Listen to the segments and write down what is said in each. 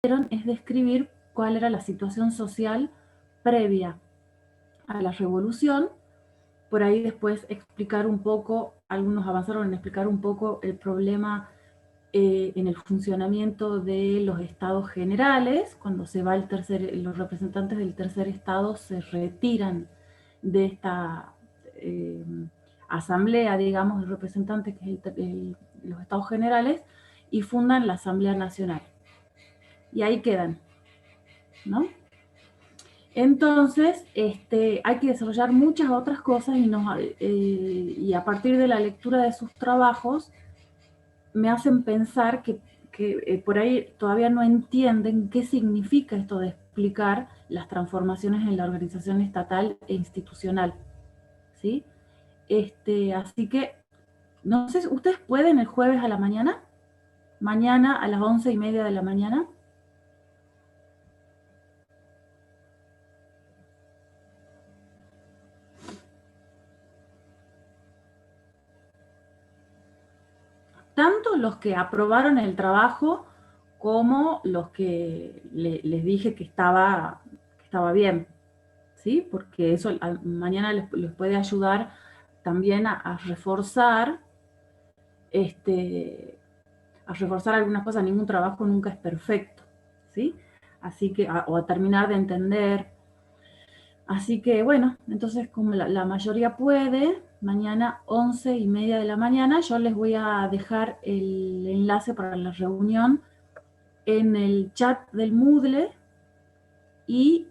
es describir cuál era la situación social previa a la revolución. Por ahí después explicar un poco, algunos avanzaron en explicar un poco el problema en el funcionamiento de los estados generales. Cuando se va los representantes del tercer estado se retiran de esta eh, asamblea, digamos, de representantes, que es los estados generales, y fundan la Asamblea Nacional. Y ahí quedan, ¿no? Entonces, hay que desarrollar muchas otras cosas y a partir de la lectura de sus trabajos me hacen pensar que por ahí todavía no entienden qué significa esto de explicar las transformaciones en la organización estatal e institucional, ¿sí? Así que, no sé, ¿ustedes pueden el jueves a la mañana? Mañana a las 11:30 de la mañana. Tanto los que aprobaron el trabajo como los que les dije que estaba bien, ¿sí? Porque eso mañana les puede ayudar también este, a reforzar algunas cosas. Ningún trabajo nunca es perfecto, ¿sí? Así que, o a terminar de entender. Así que bueno, entonces como la mayoría puede, mañana 11:30 de la mañana, yo les voy a dejar el enlace para la reunión en el chat del Moodle y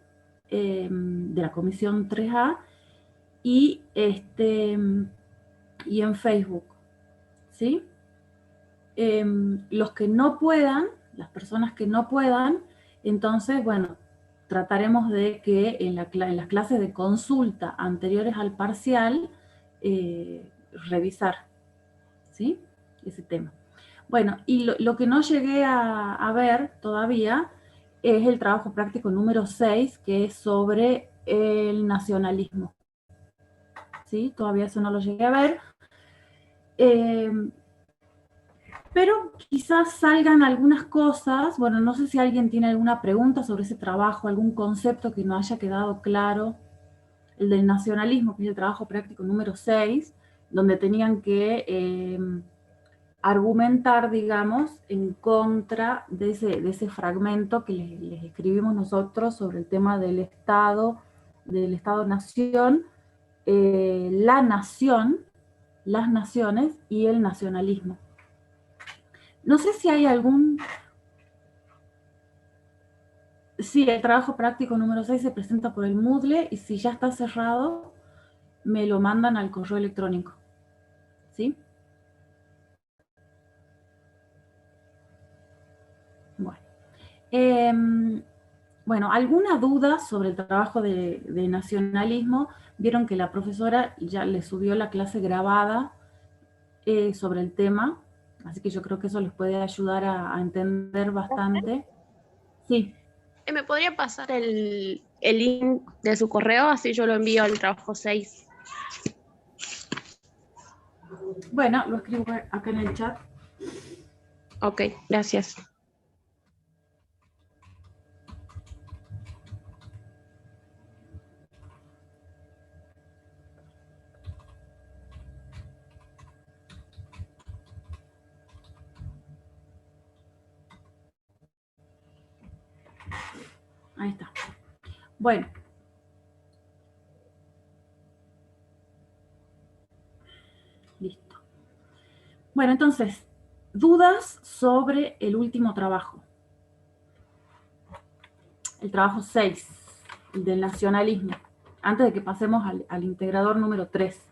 de la comisión 3A y, y en Facebook, ¿sí? Los que no puedan, las personas que no puedan, entonces, bueno, trataremos de que en las clases de consulta anteriores al parcial, revisar, ¿sí? Ese tema. Bueno, y lo que no llegué a ver todavía es el trabajo práctico número 6, que es sobre el nacionalismo, ¿sí? Todavía eso no lo llegué a ver. Pero quizás salgan algunas cosas. Bueno, no sé si alguien tiene alguna pregunta sobre ese trabajo, algún concepto que no haya quedado claro. El del nacionalismo, que es el trabajo práctico número 6, donde tenían que argumentar, digamos, en contra de ese fragmento que les escribimos nosotros sobre el tema del Estado-nación, la nación, las naciones y el nacionalismo. No sé si hay algún... Sí, el trabajo práctico número 6 se presenta por el Moodle y si ya está cerrado, me lo mandan al correo electrónico. ¿Sí? Bueno. Bueno, ¿alguna duda sobre el trabajo de nacionalismo? Vieron que la profesora ya le subió la clase grabada sobre el tema, así que yo creo que eso les puede ayudar a entender bastante. Sí, ¿Me podría pasar el link de su correo? Así yo lo envío al trabajo 6. bueno, lo escribo acá en el chat. Ok, gracias. Ahí está. Bueno. Listo. Bueno, entonces, dudas sobre el último trabajo. El trabajo 6, el del nacionalismo. Antes de que pasemos al integrador número 3.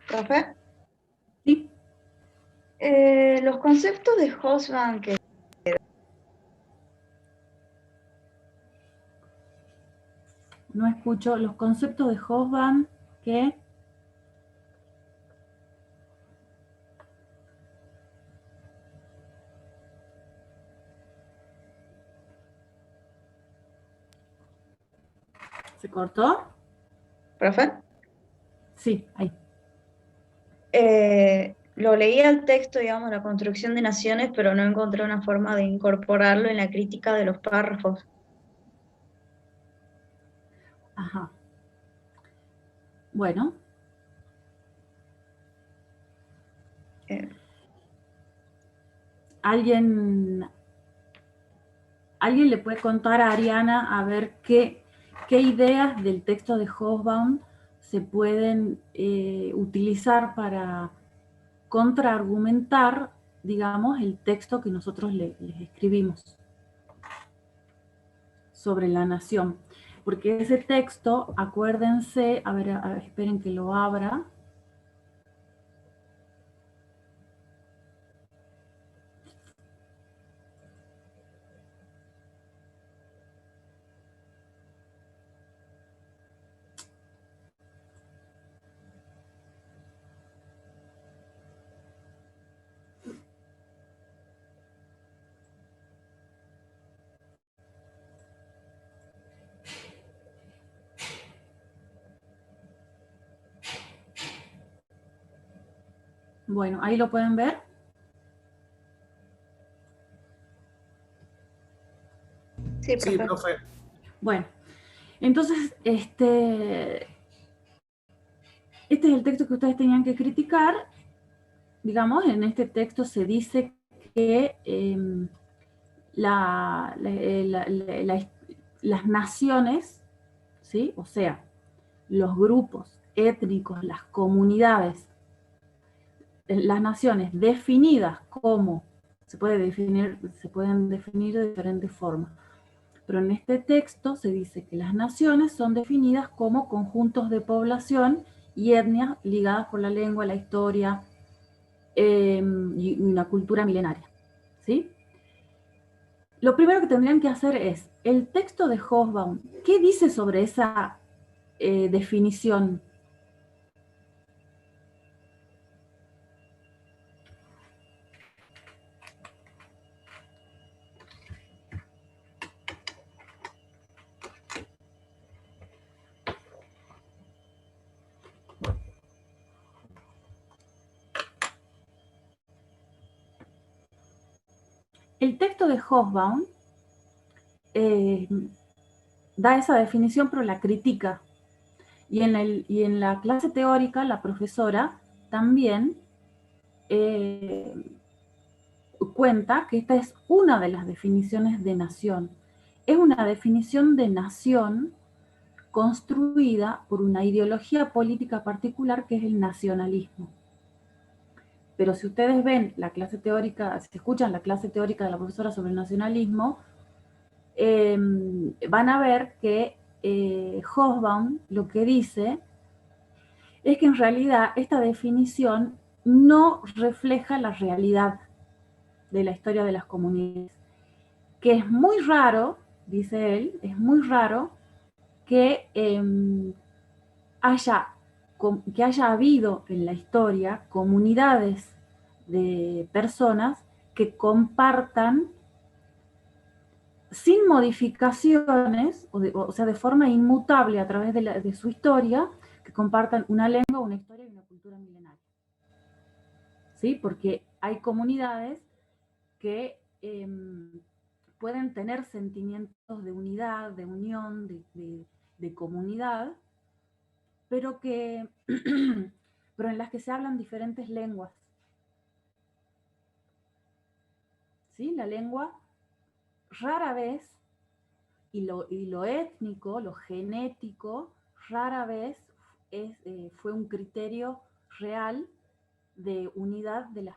Profe, ¿Sí? los conceptos de Hobsbawm que No escucho los conceptos de Hobsbawm que... ¿Se cortó? ¿Profe? Sí, ahí. Lo leía el texto, digamos, la construcción de naciones, pero no encontré una forma de incorporarlo en la crítica de los párrafos. Ajá. Bueno, Eh, ¿alguien le puede contar a Ariana a ver qué ideas del texto de Hobsbawm se pueden utilizar para contraargumentar, digamos, el texto que nosotros les escribimos sobre la nación? Porque ese texto, acuérdense, a ver, esperen que lo abra. Bueno, ahí lo pueden ver. sí, Sí, profe. profe. Bueno, entonces, este es el texto que ustedes tenían que criticar. Digamos, en este texto se dice que las naciones, ¿sí? O sea, los grupos étnicos, las comunidades, las naciones definidas como se pueden definir de diferentes formas. Pero en este texto se dice que las naciones son definidas como conjuntos de población y etnias ligadas por la lengua, la historia y una cultura milenaria. ¿Sí? Lo primero que tendrían que hacer es, el texto de Hobsbawm, ¿qué dice sobre esa definición? El texto de Hobsbawm da esa definición, pero la critica. Y en la clase teórica, la profesora también cuenta que esta es una de las definiciones de nación. Es una definición de nación construida por una ideología política particular que es el nacionalismo. Pero si ustedes ven la clase teórica, si escuchan la clase teórica de la profesora sobre el nacionalismo, van a ver que Hobsbawm lo que dice es que en realidad esta definición no refleja la realidad de la historia de las comunidades, que es muy raro, dice él, es muy raro que haya habido en la historia comunidades de personas que compartan sin modificaciones, o sea, de forma inmutable a través de su historia, que compartan una lengua, una historia y una cultura milenaria. ¿Sí? Porque hay comunidades que pueden tener sentimientos de unidad, de unión, de comunidad, pero pero en las que se hablan diferentes lenguas. ¿Sí? La lengua rara vez, y lo étnico, lo genético, rara vez fue un criterio real de unidad de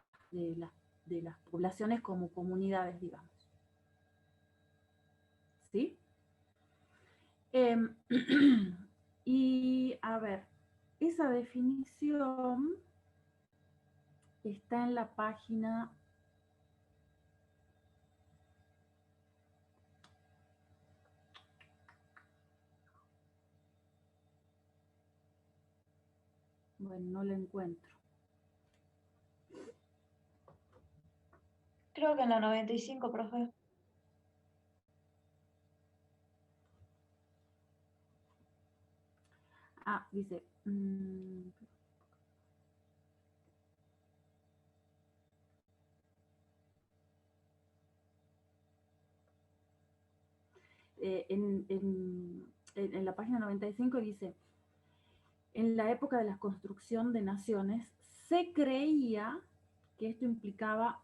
las poblaciones como comunidades, digamos. ¿Sí? Y a ver, esa definición está en la página. Bueno, no la encuentro. Creo que en la 95, profe. Dice... en la página 95 dice, en la época de la construcción de naciones, se creía que esto implicaba,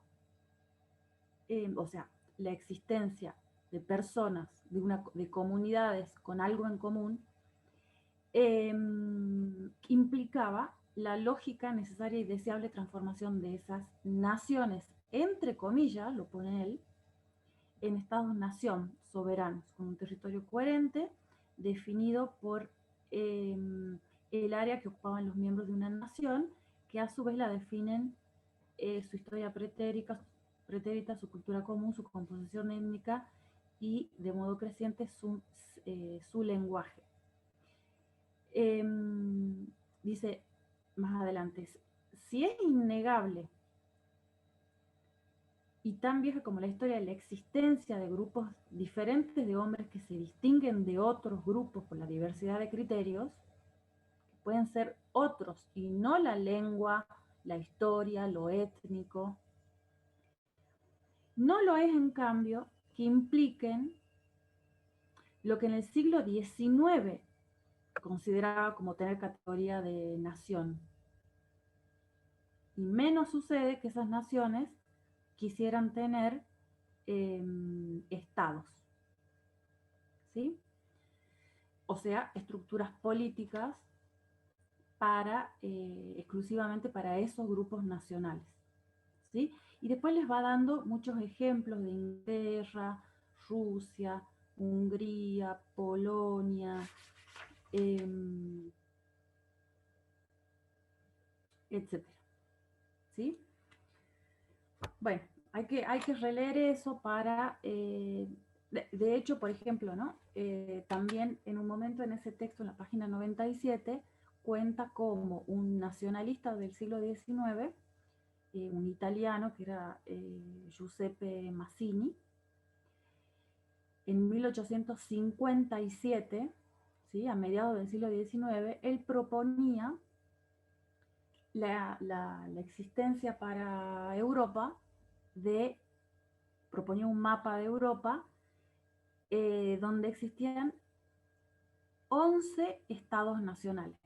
o sea, la existencia de personas, de comunidades con algo en común, implicaba la lógica, necesaria y deseable transformación de esas naciones, entre comillas, lo pone él, en estados-nación soberanos, con un territorio coherente, definido por el área que ocupaban los miembros de una nación, que a su vez la definen su historia pretérita, su cultura común, su composición étnica y, de modo creciente, su lenguaje. Dice más adelante, si es innegable y tan vieja como la historia de la existencia de grupos diferentes de hombres que se distinguen de otros grupos por la diversidad de criterios, que pueden ser otros y no la lengua, la historia, lo étnico, no lo es en cambio que impliquen lo que en el siglo XIX consideraba como tener categoría de nación. Y menos sucede que esas naciones quisieran tener estados, ¿sí? O sea, estructuras políticas exclusivamente para esos grupos nacionales, ¿sí? Y después les va dando muchos ejemplos de Inglaterra, Rusia, Hungría, Polonia, etcétera, ¿sí? Bueno, hay que releer eso para... de hecho, por ejemplo, ¿no? También en un momento en ese texto, en la página 97, cuenta como un nacionalista del siglo XIX, un italiano que era Giuseppe Mazzini, en 1857, ¿sí? A mediados del siglo XIX, él proponía la existencia para Europa proponía un mapa de Europa donde existían 11 estados nacionales,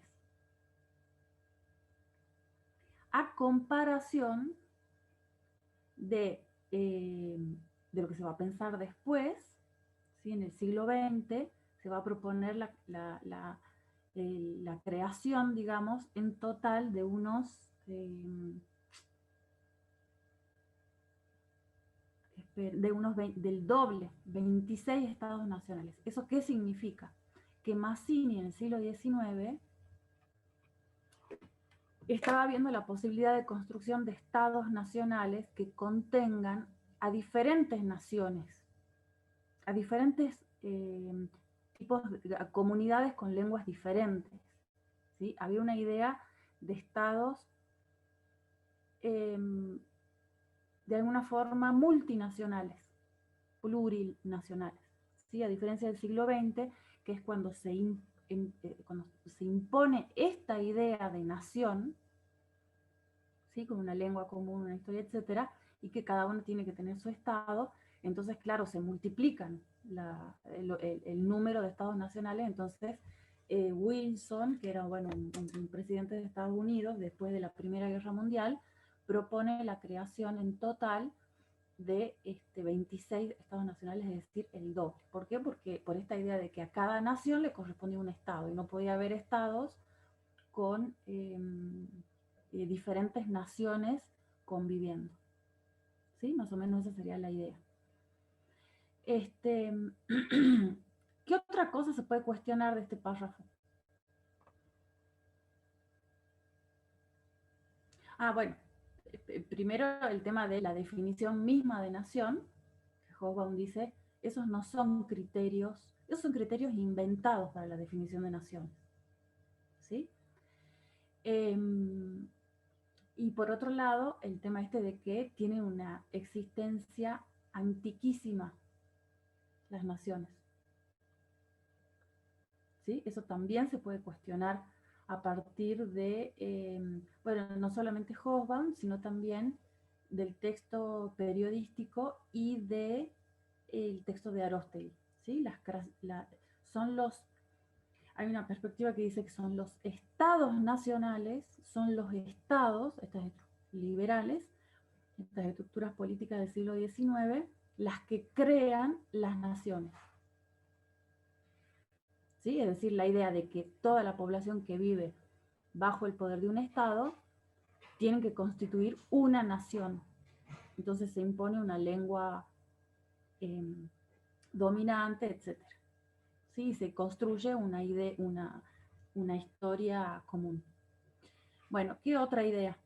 a comparación de lo que se va a pensar después, ¿sí? En el siglo XX se va a proponer la creación, digamos, en total de unos... del doble, 26 estados nacionales. ¿Eso qué significa? Que Mazzini en el siglo XIX estaba viendo la posibilidad de construcción de estados nacionales que contengan a diferentes naciones, a diferentes comunidades con lenguas diferentes, ¿sí? Había una idea de estados de alguna forma multinacionales, plurinacionales, ¿sí? A diferencia del siglo XX, que es cuando cuando se impone esta idea de nación, ¿sí? Con una lengua común, una historia, etcétera, y que cada uno tiene que tener su estado. Entonces, claro, se multiplican el número de estados nacionales. Entonces, Wilson, que era bueno, un presidente de Estados Unidos después de la Primera Guerra Mundial, propone la creación en total de 26 estados nacionales, es decir, el doble. ¿Por qué? Porque por esta idea de que a cada nación le correspondía un estado y no podía haber estados con diferentes naciones conviviendo. ¿Sí? Más o menos esa sería la idea. ¿Qué otra cosa se puede cuestionar de este párrafo? Bueno, primero el tema de la definición misma de nación. Hobsbawm dice, esos no son criterios, esos son criterios inventados para la definición de naciones. ¿Sí? Y por otro lado, el tema de que tienen una existencia antiquísima las naciones. ¿sí? Eso también se puede cuestionar a partir de, bueno, no solamente Hobsbawm, sino también del texto periodístico y del texto de Aróstegui, ¿sí? Son los, hay una perspectiva que dice que son los estados nacionales, son los estados, estas liberales, estas estructuras políticas del siglo XIX, las que crean las naciones. ¿Sí? Es decir, la idea de que toda la población que vive bajo el poder de un Estado tienen que constituir una nación. Entonces se impone una lengua dominante, etc. ¿Sí? Se construye una idea, una historia común. Bueno, ¿qué otra idea?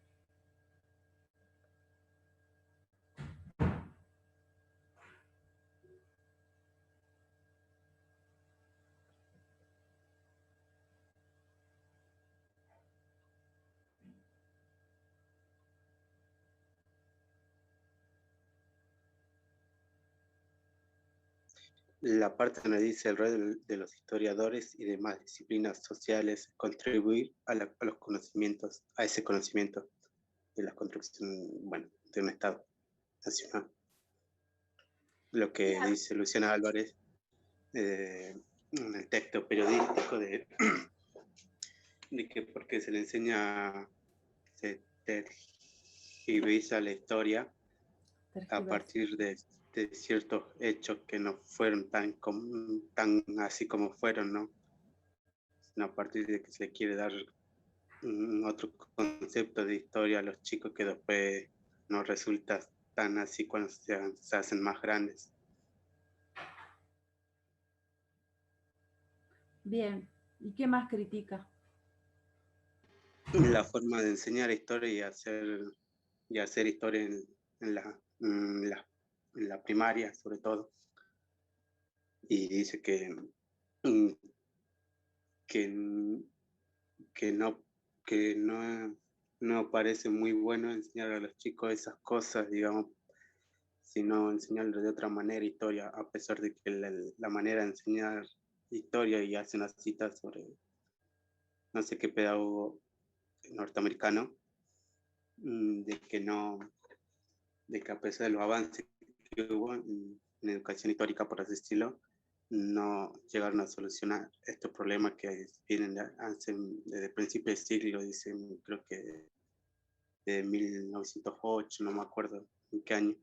La parte donde dice el rol de los historiadores y demás disciplinas sociales contribuir a los conocimientos, a ese conocimiento de la construcción, bueno, de un Estado nacional. Lo que dice Luciana Álvarez en el texto periodístico de que porque se le enseña, se tergiversa la historia a partir de ciertos hechos que no fueron tan así como fueron, ¿no? Sino a partir de que se le quiere dar otro concepto de historia a los chicos que después no resulta tan así cuando se hacen más grandes. Bien, ¿y qué más critica? La forma de enseñar historia y hacer historia en la primaria, sobre todo. Y dice mm, que, que no parece muy bueno enseñar a los chicos esas cosas, digamos, sino enseñarles de otra manera historia, a pesar de que la manera de enseñar historia, y hace una cita sobre no sé qué pedagogo norteamericano, de que no, de que a pesar de los avances que hubo en educación histórica, por así decirlo, no llegaron a solucionar estos problemas que vienen desde el principio del siglo, dicen, creo que de 1908, no me acuerdo en qué año.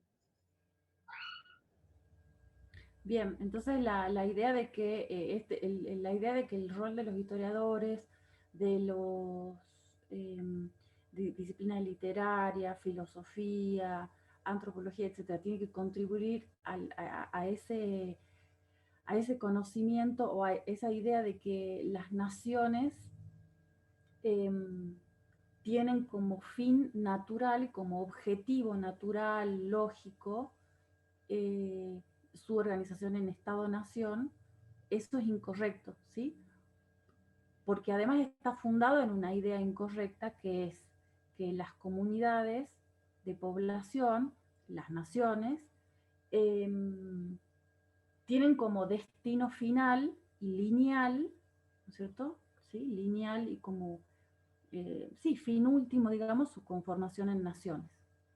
Bien, entonces la idea de que la idea de que el rol de los historiadores, de los de disciplinas literarias, filosofía, antropología, etcétera, tiene que contribuir a ese conocimiento o a esa idea de que las naciones tienen como fin natural, como objetivo natural, lógico, su organización en Estado-Nación, eso es incorrecto, ¿sí? Porque además está fundado en una idea incorrecta que es que las comunidades de población, las naciones, tienen como destino final y lineal, ¿no es cierto? ¿Sí? Lineal y como, sí, fin último, digamos, su conformación en naciones.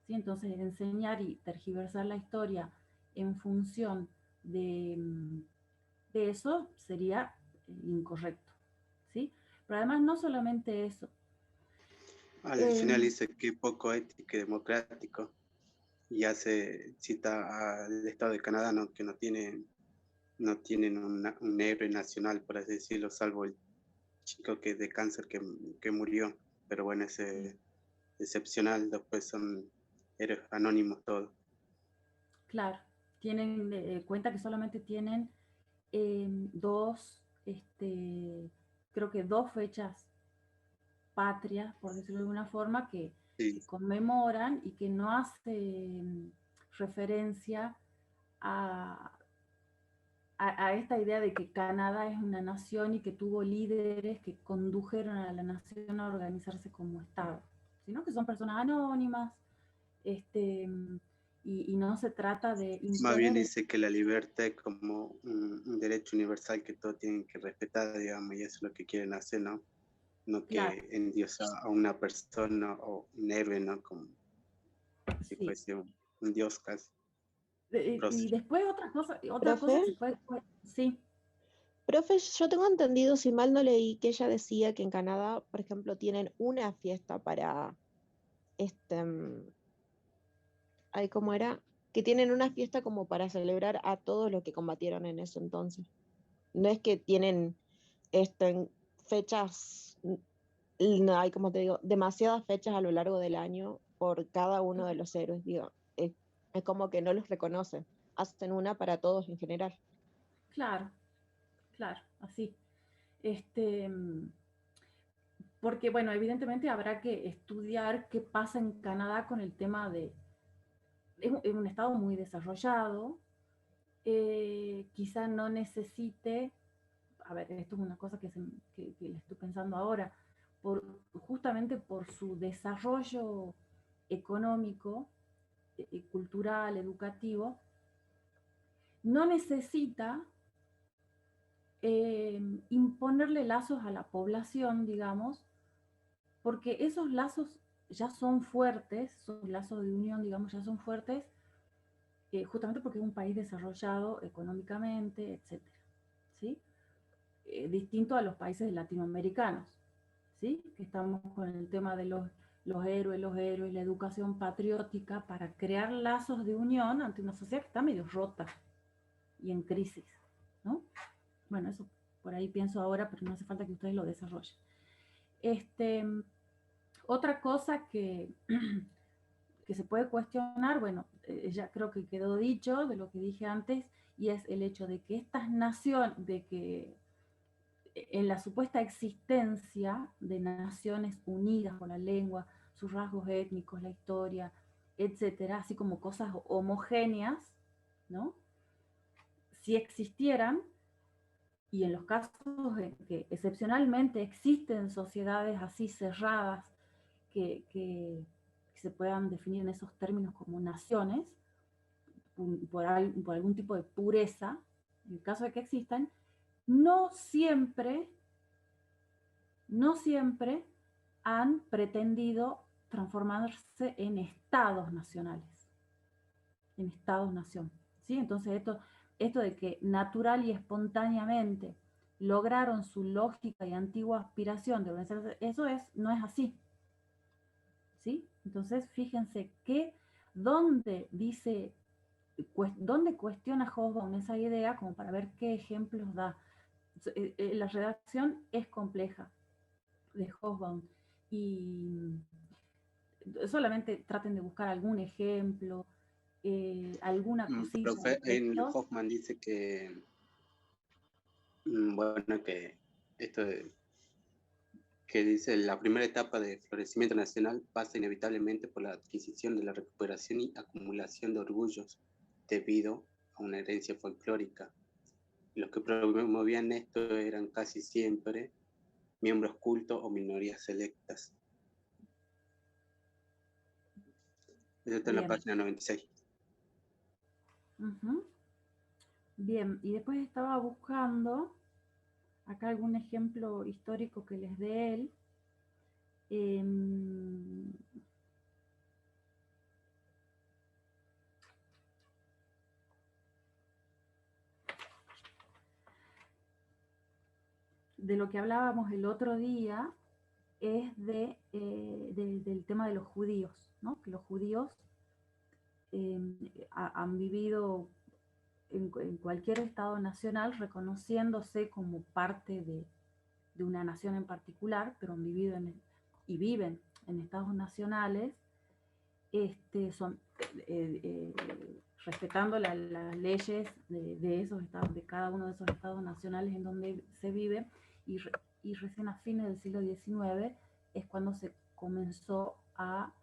¿Sí? Entonces, enseñar y tergiversar la historia en función de eso sería incorrecto, ¿sí? Pero además no solamente eso. Al final dice que poco ético y democrático, y hace cita al Estado de Canadá, ¿no? Que no tienen un héroe nacional, por así decirlo, salvo el chico que de cáncer que murió, pero bueno, ese excepcional, después son héroes anónimos todos. Claro, tienen cuenta que solamente tienen creo que dos fechas patrias, por decirlo de alguna forma, que conmemoran y que no hacen referencia a, a esta idea de que Canadá es una nación y que tuvo líderes que condujeron a la nación a organizarse como Estado, sino que son personas anónimas, y no se trata de Más bien imponer. dice que la libertad es como un derecho universal que todos tienen que respetar, digamos, y eso es lo que quieren hacer, ¿no? No Claro, que endiosar a una persona o un héroe, ¿no? Como si sí. fuese un dios casi. Y Prócer. después otra cosa Profe, que se puede, sí, profe, yo tengo entendido, si mal no leí, que ella decía que en Canadá, por ejemplo, tienen una fiesta para ay, ¿cómo era? Que tienen una fiesta como para celebrar a todos los que combatieron en ese entonces. No es que tienen en fechas, no hay, como te digo, demasiadas fechas a lo largo del año por cada uno de los héroes, digo. Es como que no los reconocen. Hacen una para todos en general. claro, claro, así. Este, porque, bueno, evidentemente habrá que estudiar qué pasa en Canadá con el tema de, es un estado muy desarrollado, quizá no necesite, a ver, esto es una cosa que le estoy pensando ahora, justamente por su desarrollo económico, cultural, educativo, no necesita imponerle lazos a la población, digamos, porque esos lazos ya son fuertes, esos lazos de unión, digamos, ya son fuertes, justamente porque es un país desarrollado económicamente, etcétera, ¿sí? Distinto a los países latinoamericanos, ¿sí? Que estamos con el tema de los héroes, la educación patriótica para crear lazos de unión ante una sociedad que está medio rota y en crisis, ¿no? Bueno, eso por ahí pienso ahora, pero no hace falta que ustedes lo desarrollen. Otra cosa que se puede cuestionar, bueno, ya creo que quedó dicho de lo que dije antes, y es el hecho de que estas naciones, de que en la supuesta existencia de naciones unidas por la lengua, sus rasgos étnicos, la historia, etcétera, así como cosas homogéneas, ¿no? Si existieran, y en los casos en que excepcionalmente existen sociedades así cerradas que se puedan definir en esos términos como naciones, por algún tipo de pureza, en el caso de que existan, no siempre, no siempre han pretendido transformarse en estados nacionales, en estados-nación. ¿Sí? Entonces esto de que natural y espontáneamente lograron su lógica y antigua aspiración de organizarse, no es así. ¿Sí? Entonces fíjense que dónde dice, dónde cuestiona Hobsbawm esa idea, como para ver qué ejemplos da. La redacción es compleja de Hobsbawm y solamente traten de buscar algún ejemplo, alguna cosilla de Profe, en texto. Hoffman dice que, bueno, que esto que dice la primera etapa de florecimiento nacional pasa inevitablemente por la adquisición de la recuperación y acumulación de orgullos debido a una herencia folclórica. Los que promovían esto eran casi siempre miembros cultos o minorías selectas. Eso está en la Bien. página 96. Uh-huh. Bien, y después estaba buscando acá algún ejemplo histórico que les dé él. De lo que hablábamos el otro día es del tema de los judíos, ¿no? Que los judíos han vivido en cualquier estado nacional reconociéndose como parte de una nación en particular, pero han vivido y viven en estados nacionales, respetando las leyes de esos estados, de cada uno de esos estados nacionales en donde se vive, y recién a fines del siglo XIX es cuando se comenzó a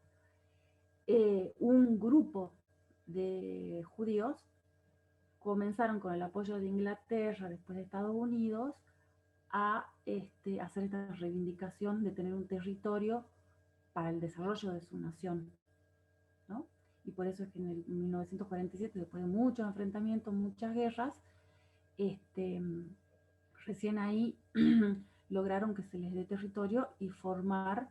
un grupo de judíos comenzaron con el apoyo de Inglaterra, después de Estados Unidos, a hacer esta reivindicación de tener un territorio para el desarrollo de su nación, ¿no? y por eso es que en el 1947, después de muchos enfrentamientos, muchas guerras, recién ahí lograron que se les dé territorio y formar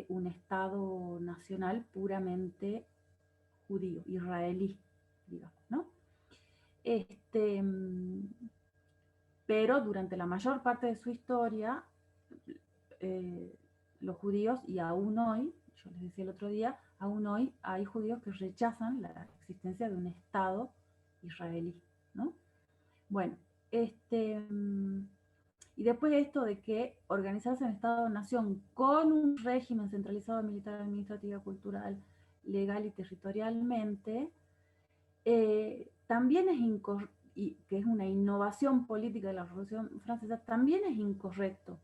un Estado nacional puramente judío, israelí, digamos, ¿no? Pero durante la mayor parte de su historia, los judíos, y aún hoy, yo les decía el otro día, aún hoy hay judíos que rechazan la existencia de un Estado israelí, ¿no? Bueno, y después de esto de que organizarse en Estado-Nación con un régimen centralizado militar, administrativo, cultural, legal y territorialmente, también es incorrecto, y que es una innovación política de la Revolución Francesa, también es incorrecto.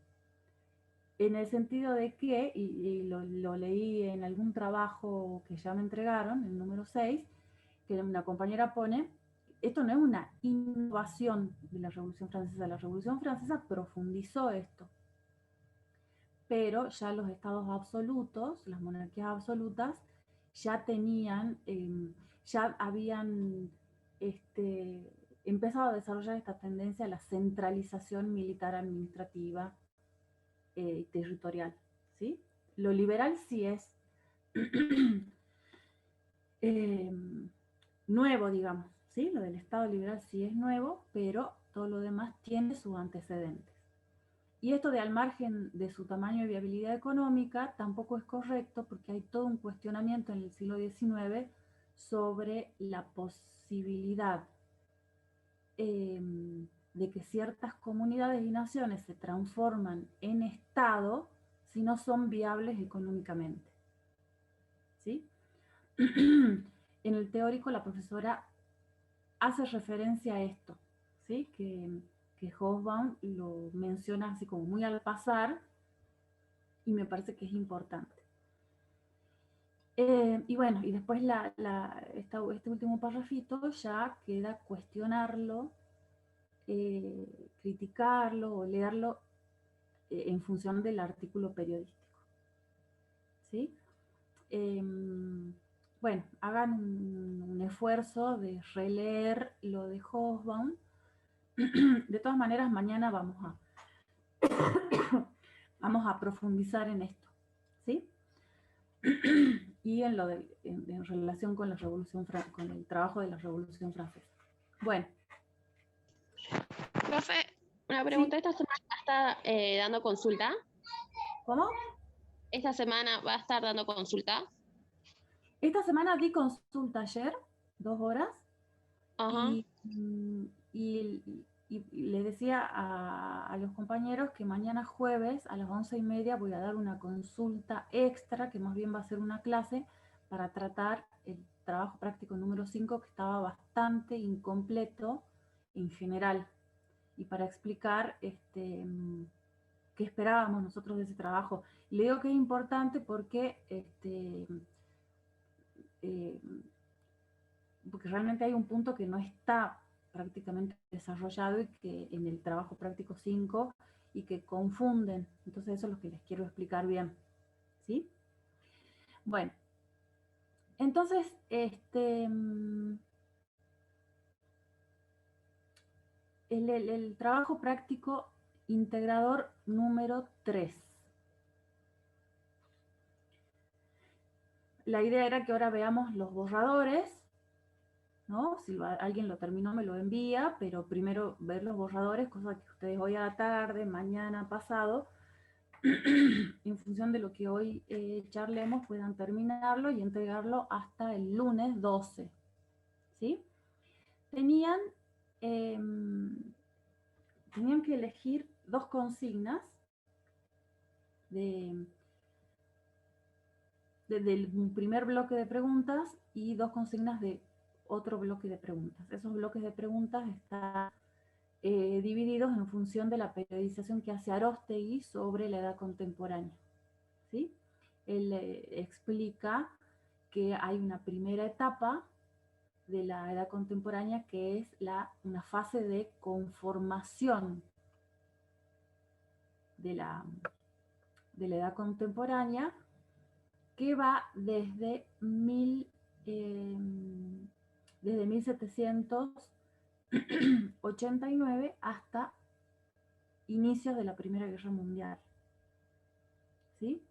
En el sentido de que, y lo leí en algún trabajo que ya me entregaron, el número 6, que una compañera pone, esto no es una innovación de la Revolución Francesa profundizó esto, pero ya los estados absolutos, las monarquías absolutas, ya tenían, ya habían empezado a desarrollar esta tendencia a la centralización militar administrativa y territorial, ¿sí? Lo liberal sí es nuevo, digamos, ¿sí? Lo del Estado liberal sí es nuevo, pero todo lo demás tiene sus antecedentes. Y esto de al margen de su tamaño y viabilidad económica tampoco es correcto porque hay todo un cuestionamiento en el siglo XIX sobre la posibilidad de que ciertas comunidades y naciones se transforman en Estado si no son viables económicamente, ¿sí? En el teórico la profesora hace referencia a esto, ¿sí? Que Hobsbawm lo menciona así como muy al pasar y me parece que es importante. Y bueno, y después este último parrafito ya queda cuestionarlo, criticarlo o leerlo en función del artículo periodístico, ¿sí? Bueno, hagan un esfuerzo de releer lo de Hobsbawm. De todas maneras, mañana vamos a profundizar en esto, ¿sí? Y en relación con la Revolución con el trabajo de la Revolución Francesa. Bueno. Profe, una pregunta, Sí. ¿esta semana va a estar dando consulta? ¿Cómo? ¿Esta semana va a estar dando consulta? Esta semana di consulta ayer, 2 horas, Ajá. y le decía a los compañeros que mañana jueves a las 11:30 voy a dar una consulta extra, que más bien va a ser una clase, para tratar el trabajo práctico número 5, que estaba bastante incompleto en general, y para explicar qué esperábamos nosotros de ese trabajo. Y le digo que es importante porque porque realmente hay un punto que no está prácticamente desarrollado y que en el trabajo práctico 5 y que confunden. Entonces eso es lo que les quiero explicar bien, ¿sí? Bueno, entonces el trabajo práctico integrador número 3. La idea era que ahora veamos los borradores, ¿no? Si alguien lo terminó me lo envía, pero primero ver los borradores, cosa que ustedes hoy a la tarde, mañana, pasado, en función de lo que hoy charlemos, puedan terminarlo y entregarlo hasta el lunes 12, ¿sí? Tenían que elegir 2 consignas del primer bloque de preguntas y 2 consignas de otro bloque de preguntas. Esos bloques de preguntas están divididos en función de la periodización que hace Aróstegui sobre la edad contemporánea, ¿sí? Él explica que hay una primera etapa de la edad contemporánea que es una fase de conformación de la edad contemporánea que va desde desde 1789 hasta inicios de la Primera Guerra Mundial. ¿Sí?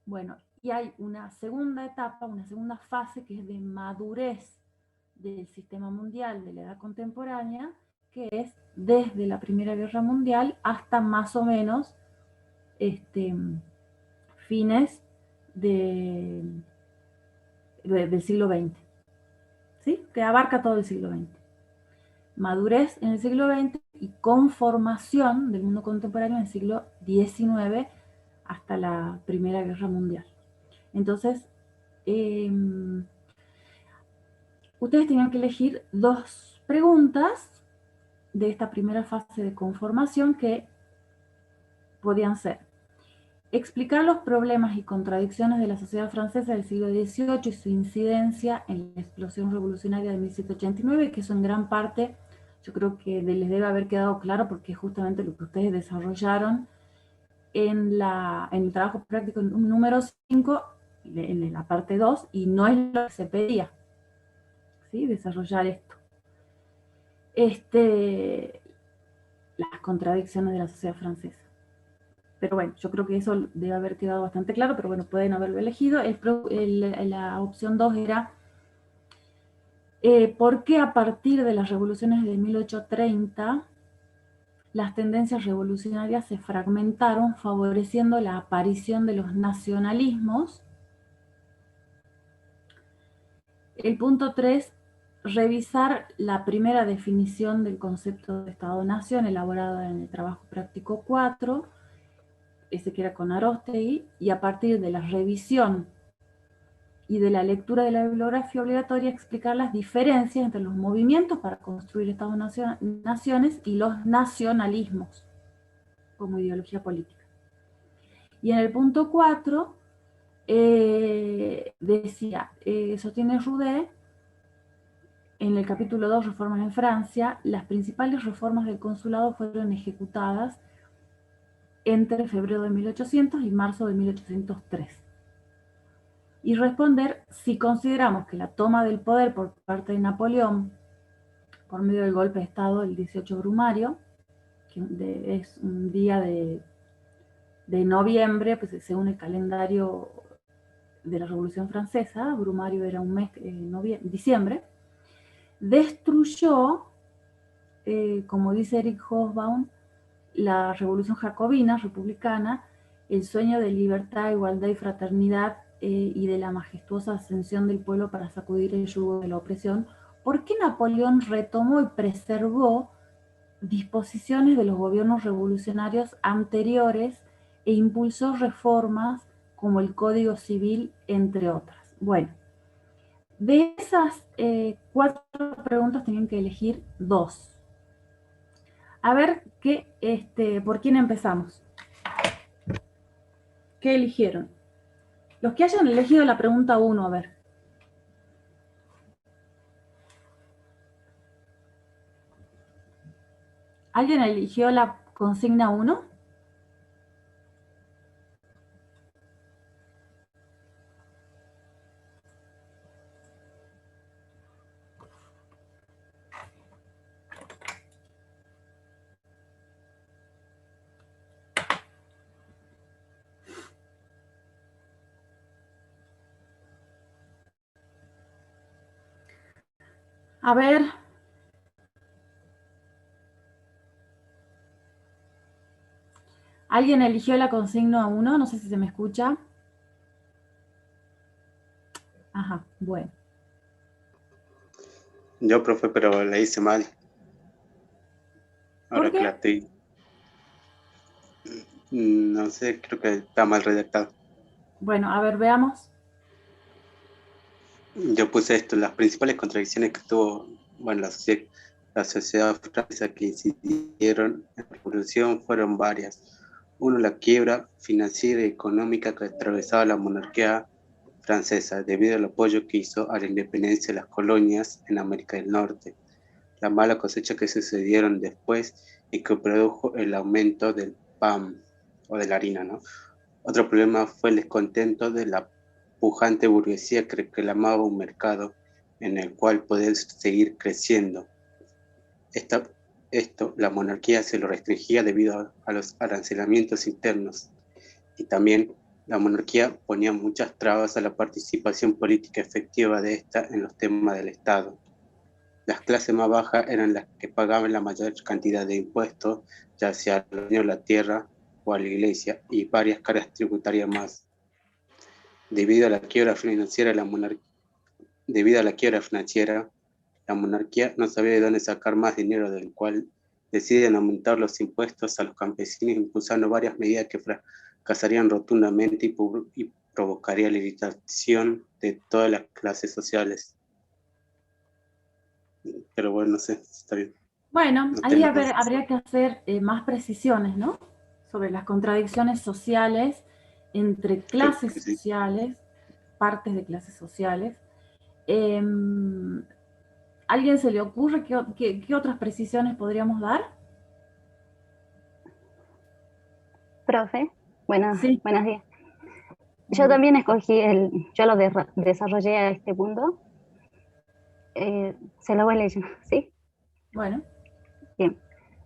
Bueno, y hay una segunda etapa, una segunda fase que es de madurez del sistema mundial de la edad contemporánea, que es desde la Primera Guerra Mundial hasta más o menos fines del siglo XX, ¿sí? Que abarca todo el siglo XX. Madurez en el siglo XX y conformación del mundo contemporáneo en el siglo XIX hasta la Primera Guerra Mundial. Entonces, ustedes tenían que elegir 2 preguntas de esta primera fase de conformación que podían ser: explicar los problemas y contradicciones de la sociedad francesa del siglo XVIII y su incidencia en la explosión revolucionaria de 1789, que eso en gran parte yo creo que les debe haber quedado claro porque es justamente lo que ustedes desarrollaron en el trabajo práctico número 5, en la parte 2, y no es lo que se pedía, ¿sí? Desarrollar esto. Las contradicciones de la sociedad francesa. Pero bueno, yo creo que eso debe haber quedado bastante claro, pero bueno, pueden haberlo elegido. La opción 2 era ¿por qué a partir de las revoluciones de 1830 las tendencias revolucionarias se fragmentaron, favoreciendo la aparición de los nacionalismos? El punto 3, revisar la primera definición del concepto de Estado-Nación elaborada en el trabajo práctico 4, ese que era con Aróstegui, y a partir de la revisión y de la lectura de la bibliografía obligatoria explicar las diferencias entre los movimientos para construir Estados-naciones y los nacionalismos como ideología política. Y en el punto 4 decía, sostiene Roudet, en el capítulo 2, Reformas en Francia, las principales reformas del consulado fueron ejecutadas entre febrero de 1800 y marzo de 1803. Y responder si consideramos que la toma del poder por parte de Napoleón, por medio del golpe de Estado del 18 Brumario, que es un día de noviembre, pues según el calendario de la Revolución Francesa, Brumario era un mes, diciembre, destruyó, como dice Eric Hobsbawm, la revolución jacobina, republicana, el sueño de libertad, igualdad y fraternidad y de la majestuosa ascensión del pueblo para sacudir el yugo de la opresión, porque Napoleón retomó y preservó disposiciones de los gobiernos revolucionarios anteriores e impulsó reformas como el Código Civil, entre otras. Bueno, de esas 4 preguntas tenían que elegir 2. A ver, ¿por quién empezamos? ¿Qué eligieron? Los que hayan elegido la pregunta 1, a ver. ¿Alguien eligió la consigna 1? A ver. ¿Alguien eligió la consigna 1? No sé si se me escucha. Ajá, bueno. Yo, profe, pero la hice mal. Ahora que la estoy... No sé, creo que está mal redactado. Bueno, a ver, veamos. Yo puse esto, las principales contradicciones que tuvo, bueno, la sociedad francesa que incidieron en la revolución fueron varias. Uno, la quiebra financiera y económica que atravesaba la monarquía francesa debido al apoyo que hizo a la independencia de las colonias en América del Norte. La mala cosecha que sucedieron después y que produjo el aumento del pan o de la harina, ¿no? Otro problema fue el descontento de la pujante burguesía que reclamaba un mercado en el cual poder seguir creciendo. La monarquía se lo restringía debido a los arancelamientos internos, y también la monarquía ponía muchas trabas a la participación política efectiva de esta en los temas del Estado. Las clases más bajas eran las que pagaban la mayor cantidad de impuestos, ya sea a la tierra o a la iglesia, y varias cargas tributarias más. Debido a la quiebra financiera, la monarquía no sabía de dónde sacar más dinero, del cual deciden aumentar los impuestos a los campesinos, impulsando varias medidas que fracasarían rotundamente y provocaría la irritación de todas las clases sociales. Pero bueno, no sé, está bien. Bueno, No ahí tengo habría que hacer más precisiones, ¿no? Sobre las contradicciones sociales entre clases Sí. sociales, partes de clases sociales. ¿Alguien se le ocurre qué otras precisiones podríamos dar? Profe, buenos Sí. días. Yo también escogí yo lo desarrollé a este punto. Se lo voy leyendo, ¿sí? Bueno. Bien.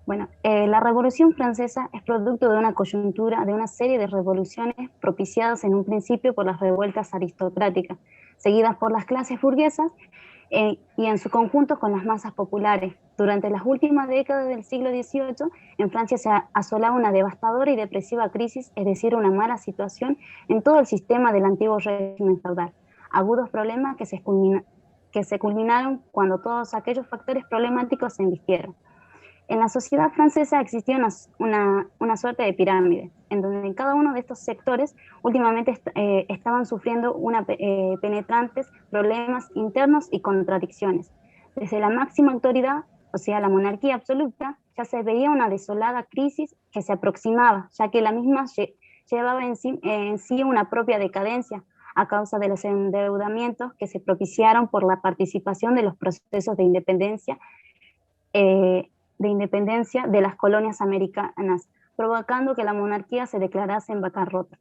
Bueno, la Revolución Francesa es producto de una coyuntura de una serie de revoluciones propiciadas en un principio por las revueltas aristocráticas, seguidas por las clases burguesas y en su conjunto con las masas populares. Durante las últimas décadas del siglo XVIII, en Francia se asolaba una devastadora y depresiva crisis, es decir, una mala situación en todo el sistema del antiguo régimen feudal. Agudos problemas que se culminaron cuando todos aquellos factores problemáticos se embistieron. En la sociedad francesa existía una suerte de pirámide, en donde en cada uno de estos sectores últimamente estaban sufriendo penetrantes problemas internos y contradicciones. Desde la máxima autoridad, o sea, la monarquía absoluta, ya se veía una desolada crisis que se aproximaba, ya que la misma llevaba en sí una propia decadencia a causa de los endeudamientos que se propiciaron por la participación de los procesos de independencia de las colonias americanas, provocando que la monarquía se declarase en bancarrota.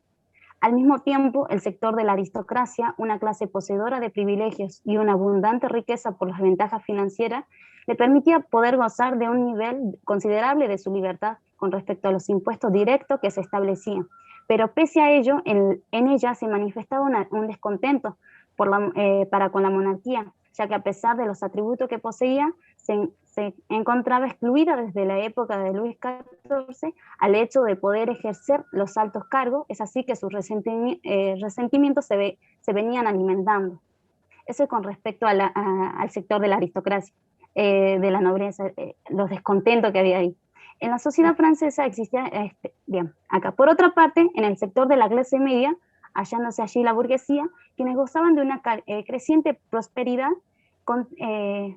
Al mismo tiempo, el sector de la aristocracia, una clase poseedora de privilegios y una abundante riqueza por las ventajas financieras, le permitía poder gozar de un nivel considerable de su libertad con respecto a los impuestos directos que se establecían. Pero pese a ello, en ella se manifestaba un descontento para con la monarquía, ya que a pesar de los atributos que poseía, se encontraba excluida desde la época de Luis XIV al hecho de poder ejercer los altos cargos. Es así que sus resentimientos se venían alimentando. Eso es con respecto al sector de la aristocracia, de la nobleza, los descontentos que había ahí. En la sociedad francesa existía, bien, acá. Por otra parte, en el sector de la clase media, hallándose allí la burguesía, quienes gozaban de una creciente prosperidad,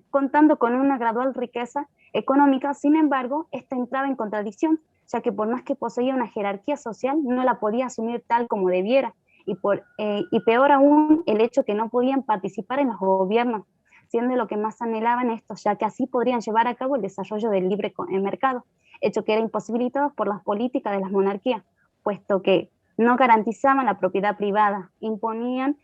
contando con una gradual riqueza económica. Sin embargo, esta entraba en contradicción, ya que por más que poseía una jerarquía social, no la podía asumir tal como debiera, y peor aún, el hecho que no podían participar en los gobiernos, siendo lo que más anhelaban estos, ya que así podrían llevar a cabo el desarrollo del libre mercado, hecho que era imposibilitado por las políticas de las monarquías, puesto que no garantizaban la propiedad privada, imponían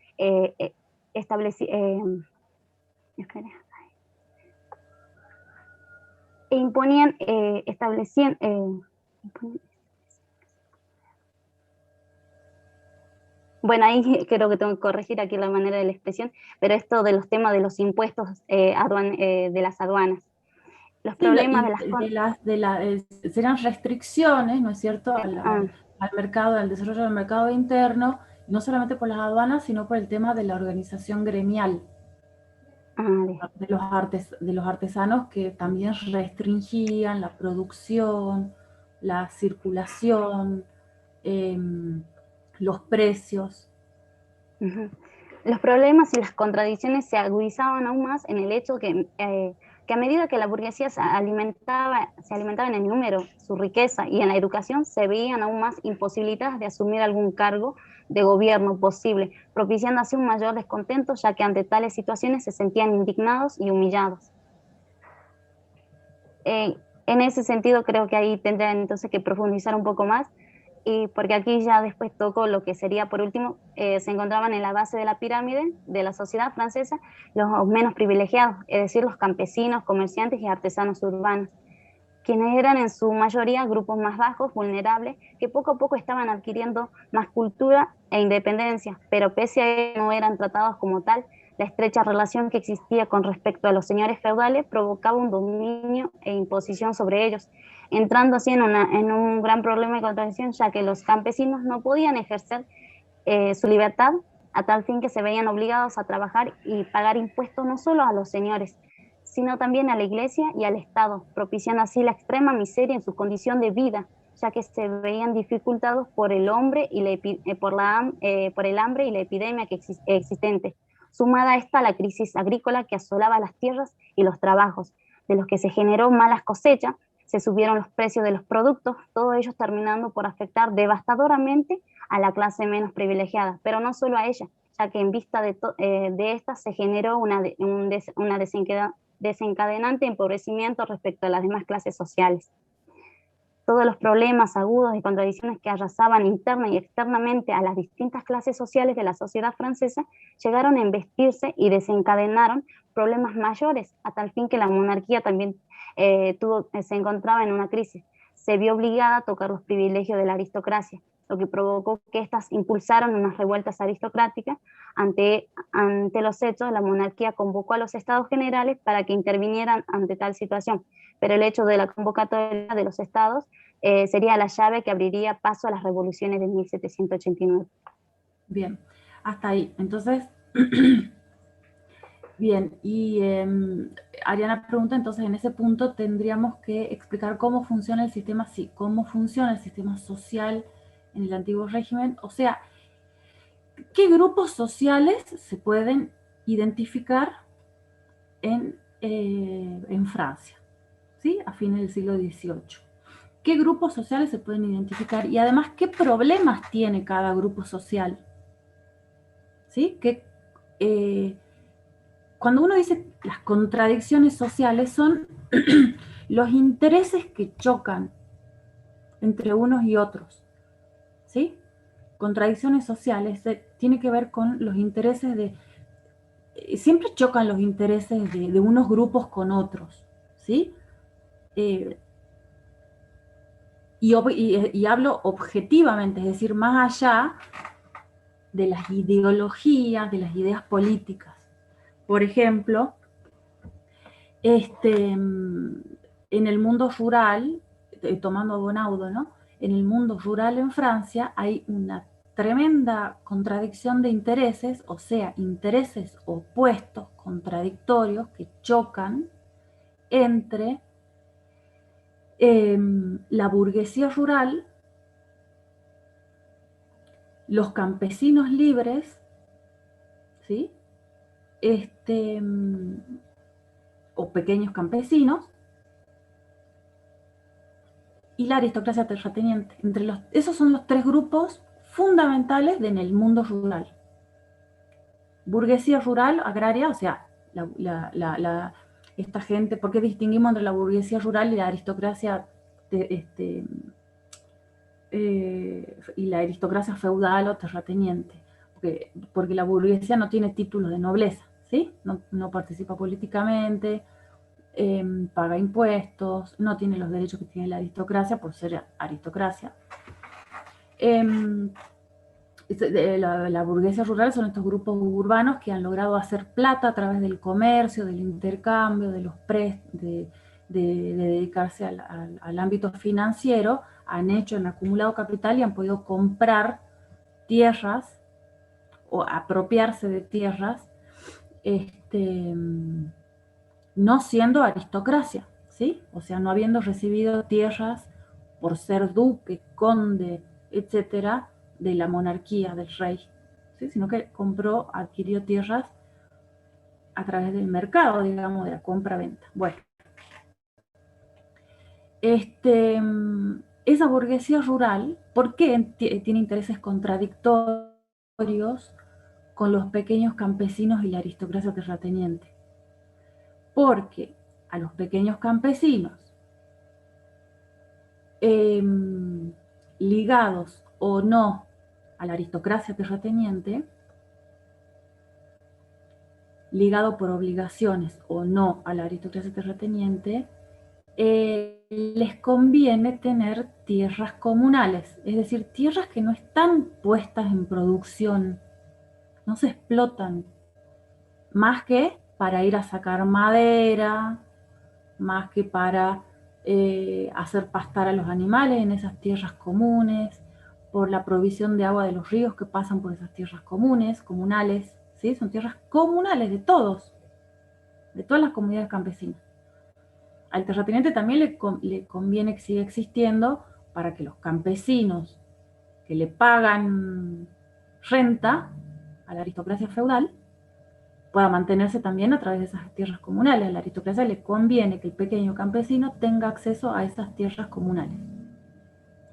bueno, ahí creo que tengo que corregir aquí la manera de la expresión, pero esto de los temas de los impuestos de las aduanas. Los problemas serán restricciones, ¿no es cierto?, al mercado, al desarrollo del mercado interno, no solamente por las aduanas, sino por el tema de la organización gremial de los artesanos, que también restringían la producción, la circulación, los precios. Los problemas y las contradicciones se agudizaban aún más en el hecho que a medida que la burguesía se alimentaba en el número, su riqueza y en la educación, se veían aún más imposibilitadas de asumir algún cargo de gobierno posible, propiciando así un mayor descontento, ya que ante tales situaciones se sentían indignados y humillados. En ese sentido, creo que ahí tendrían entonces que profundizar un poco más y porque aquí ya después tocó lo que sería, por último, se encontraban en la base de la pirámide de la sociedad francesa los menos privilegiados, es decir, los campesinos, comerciantes y artesanos urbanos, quienes eran en su mayoría grupos más bajos, vulnerables, que poco a poco estaban adquiriendo más cultura e independencia, pero pese a ello no eran tratados como tal. La estrecha relación que existía con respecto a los señores feudales provocaba un dominio e imposición sobre ellos, entrando así en un gran problema de contradicción, ya que los campesinos no podían ejercer su libertad a tal fin que se veían obligados a trabajar y pagar impuestos no solo a los señores, sino también a la iglesia y al Estado, propiciando así la extrema miseria en su condición de vida, ya que se veían dificultados por el hambre y por el hambre y la epidemia existente, sumada a esta la crisis agrícola que asolaba las tierras y los trabajos, de los que se generó malas cosechas, se subieron los precios de los productos, todo ello terminando por afectar devastadoramente a la clase menos privilegiada, pero no solo a ella, ya que en vista de esta se generó una desencadenante empobrecimiento respecto a las demás clases sociales. Todos los problemas agudos y contradicciones que arrasaban interna y externamente a las distintas clases sociales de la sociedad francesa llegaron a embestirse y desencadenaron problemas mayores, a tal fin que la monarquía también se encontraba en una crisis. Se vio obligada a tocar los privilegios de la aristocracia, lo que provocó que éstas impulsaron unas revueltas aristocráticas. Ante los hechos, la monarquía convocó a los estados generales para que intervinieran ante tal situación, pero el hecho de la convocatoria de los estados sería la llave que abriría paso a las revoluciones de 1789. Bien, hasta ahí. Entonces, bien, y Ariana pregunta, entonces en ese punto tendríamos que explicar cómo funciona el sistema, sí, cómo funciona el sistema social en el antiguo régimen, o sea, qué grupos sociales se pueden identificar en Francia, ¿sí? A fines del siglo XVIII. ¿Qué grupos sociales se pueden identificar? Y además, ¿qué problemas tiene cada grupo social? ¿Sí? Cuando uno dice las contradicciones sociales son los intereses que chocan entre unos y otros, ¿sí? Contradicciones sociales tiene que ver con los intereses siempre chocan los intereses de unos grupos con otros, ¿sí? Y hablo objetivamente, es decir, más allá de las ideologías, de las ideas políticas. Por ejemplo, en el mundo rural, tomando Bonaudo, ¿no? En el mundo rural en Francia hay una tremenda contradicción de intereses, o sea, intereses opuestos, contradictorios, que chocan entre la burguesía rural, los campesinos libres, ¿sí? O pequeños campesinos, y la aristocracia terrateniente. Esos son los tres grupos fundamentales en el mundo rural. Burguesía rural, agraria, o sea, esta gente, ¿por qué distinguimos entre la burguesía rural y la aristocracia y la aristocracia feudal o terrateniente? Porque la burguesía no tiene títulos de nobleza, ¿sí? No participa políticamente, paga impuestos, no tiene los derechos que tiene la aristocracia por ser aristocracia. La burguesía rural son estos grupos urbanos que han logrado hacer plata a través del comercio, del intercambio, de dedicarse al ámbito financiero, han acumulado capital y han podido comprar tierras o apropiarse de tierras, no siendo aristocracia, ¿sí? O sea, no habiendo recibido tierras por ser duque, conde, etcétera, de la monarquía, del rey, ¿sí? Sino que adquirió tierras a través del mercado, digamos, de la compra-venta. Bueno, esa burguesía rural, ¿por qué tiene intereses contradictorios con los pequeños campesinos y la aristocracia terrateniente? Porque a los pequeños campesinos ligados o no a la aristocracia terrateniente, ligado por obligaciones o no a la aristocracia terrateniente, les conviene tener tierras comunales, es decir, tierras que no están puestas en producción, no se explotan, más que para ir a sacar madera, más que para hacer pastar a los animales en esas tierras comunes, por la provisión de agua de los ríos que pasan por esas tierras comunes, comunales, ¿sí? Son tierras comunales de todos, de todas las comunidades campesinas. Al terrateniente también le conviene que siga existiendo para que los campesinos que le pagan renta a la aristocracia feudal pueda mantenerse también a través de esas tierras comunales. A la aristocracia le conviene que el pequeño campesino tenga acceso a esas tierras comunales,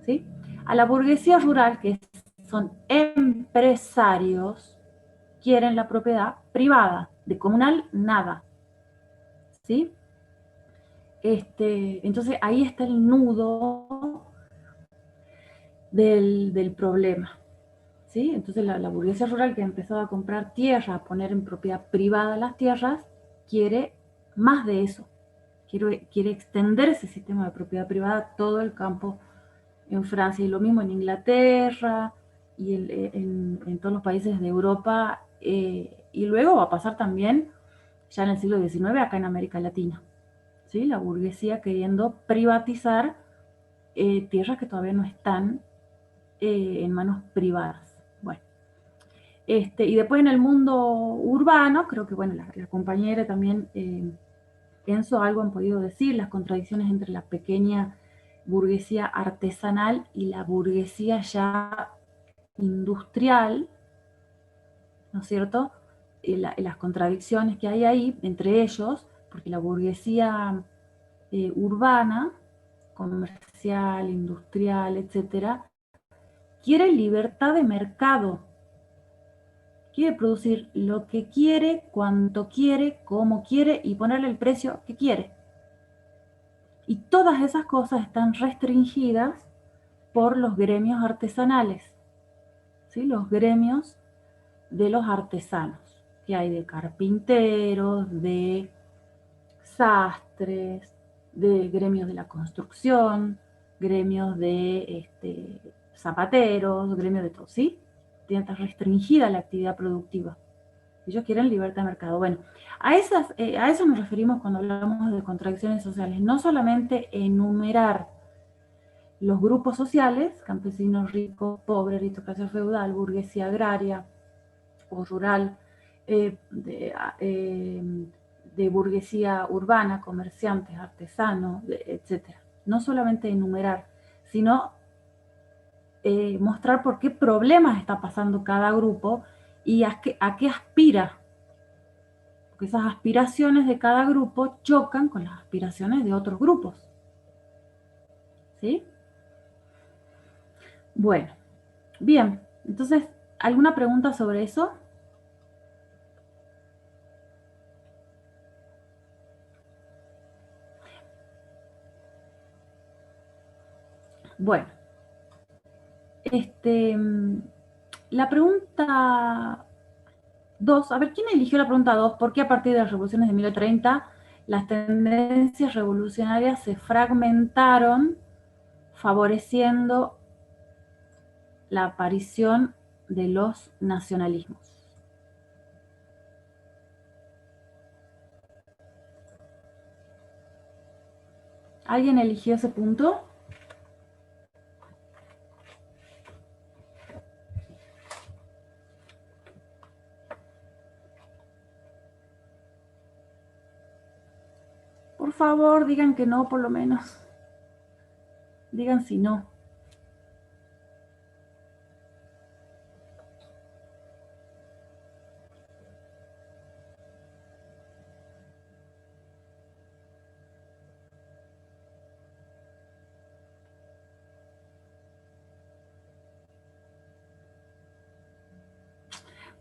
¿sí? A la burguesía rural, que son empresarios, quieren la propiedad privada, de comunal nada, ¿sí? Entonces ahí está el nudo del problema, ¿sí? Entonces la burguesía rural, que ha empezado a comprar tierra, a poner en propiedad privada las tierras, quiere más de eso, quiere extender ese sistema de propiedad privada a todo el campo en Francia, y lo mismo en Inglaterra y en todos los países de Europa, y luego va a pasar también ya en el siglo XIX acá en América Latina, ¿sí? La burguesía queriendo privatizar tierras que todavía no están en manos privadas. Bueno, y después en el mundo urbano, creo que bueno, la compañera también, Enzo, algo han podido decir, las contradicciones entre la pequeña burguesía artesanal y la burguesía ya industrial, ¿no es cierto? Las contradicciones que hay ahí entre ellos, porque la burguesía urbana, comercial, industrial, etcétera, quiere libertad de mercado, quiere producir lo que quiere, cuanto quiere, como quiere y ponerle el precio que quiere. Y todas esas cosas están restringidas por los gremios artesanales, ¿sí? Los gremios de los artesanos, que hay de carpinteros, de sastres, de gremios de la construcción, gremios de zapateros, gremios de todo, ¿sí? Tiene restringida la actividad productiva. Ellos quieren libertad de mercado. Bueno, a eso nos referimos cuando hablamos de contradicciones sociales. No solamente enumerar los grupos sociales, campesinos, ricos, pobres, aristocracia feudal, burguesía agraria o rural, de burguesía urbana, comerciantes, artesanos, etc. No solamente enumerar, sino mostrar por qué problemas está pasando cada grupo y a qué aspira. Porque esas aspiraciones de cada grupo chocan con las aspiraciones de otros grupos. ¿Sí? Bueno, bien. Entonces, ¿alguna pregunta sobre eso? Bueno. La pregunta 2, a ver, ¿quién eligió la pregunta 2? ¿Por qué a partir de las revoluciones de 1830 las tendencias revolucionarias se fragmentaron, favoreciendo la aparición de los nacionalismos? ¿Alguien eligió ese punto? Por favor, digan que no, por lo menos. Digan si no.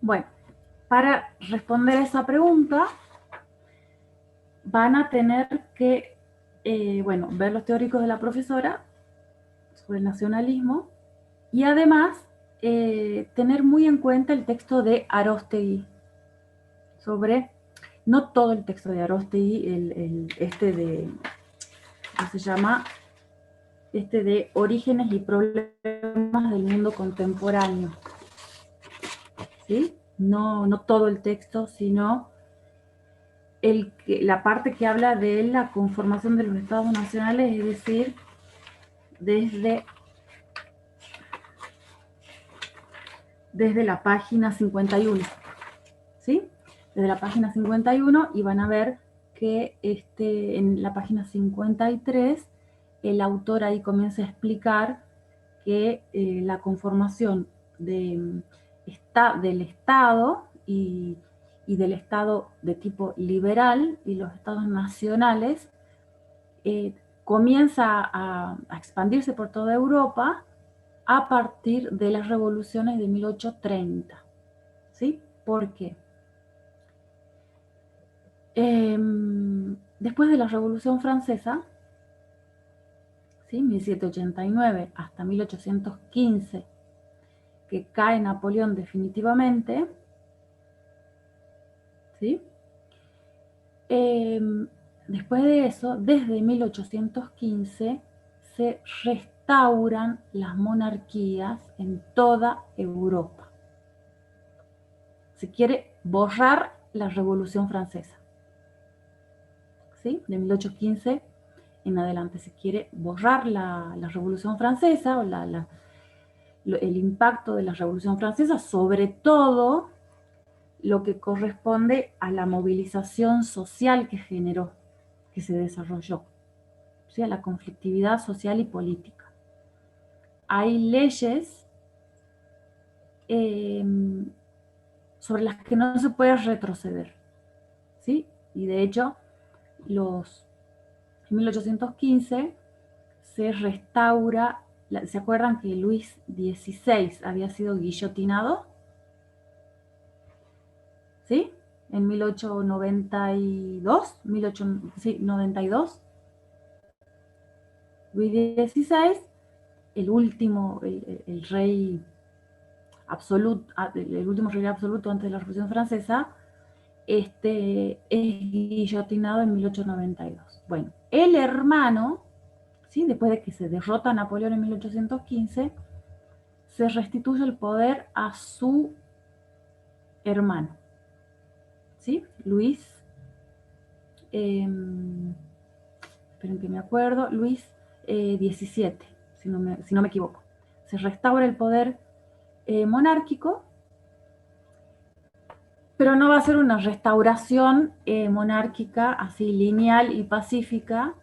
Bueno, para responder a esa pregunta, van a tener que, ver los teóricos de la profesora sobre el nacionalismo, Y además, tener muy en cuenta el texto de Aróstegui, sobre, no todo el texto de Aróstegui, ¿cómo se llama? De Orígenes y Problemas del Mundo Contemporáneo. ¿Sí? No todo el texto, sino la parte que habla de la conformación de los estados nacionales, es decir, desde la página 51, ¿sí? Desde la página 51, y van a ver que en la página 53 el autor ahí comienza a explicar que la conformación del Estado y del Estado de tipo liberal y los estados nacionales comienza a expandirse por toda Europa a partir de las revoluciones de 1830. ¿Sí? ¿Por qué? Después de la Revolución Francesa, ¿sí? 1789 hasta 1815, que cae Napoleón definitivamente, ¿sí? Después de eso, desde 1815, se restauran las monarquías en toda Europa. Se quiere borrar la Revolución Francesa, ¿sí? De 1815 en adelante se quiere borrar la Revolución Francesa, o el impacto de la Revolución Francesa, sobre todo lo que corresponde a la movilización social que generó, que se desarrolló, ¿sí? A la conflictividad social y política. Hay leyes sobre las que no se puede retroceder, ¿sí? Y de hecho, en 1815 se restaura, ¿se acuerdan que Luis XVI había sido guillotinado? ¿Sí? En 1892, 92. Luis XVI, el último, el rey absoluto, el último rey absoluto antes de la Revolución Francesa, es guillotinado en 1892. Bueno, el hermano, ¿sí? Después de que se derrota a Napoleón en 1815, se restituye el poder a su hermano, ¿sí? Luis, esperen que me acuerdo, Luis XVII, si no me equivoco. Se restaura el poder monárquico, pero no va a ser una restauración monárquica así lineal y pacífica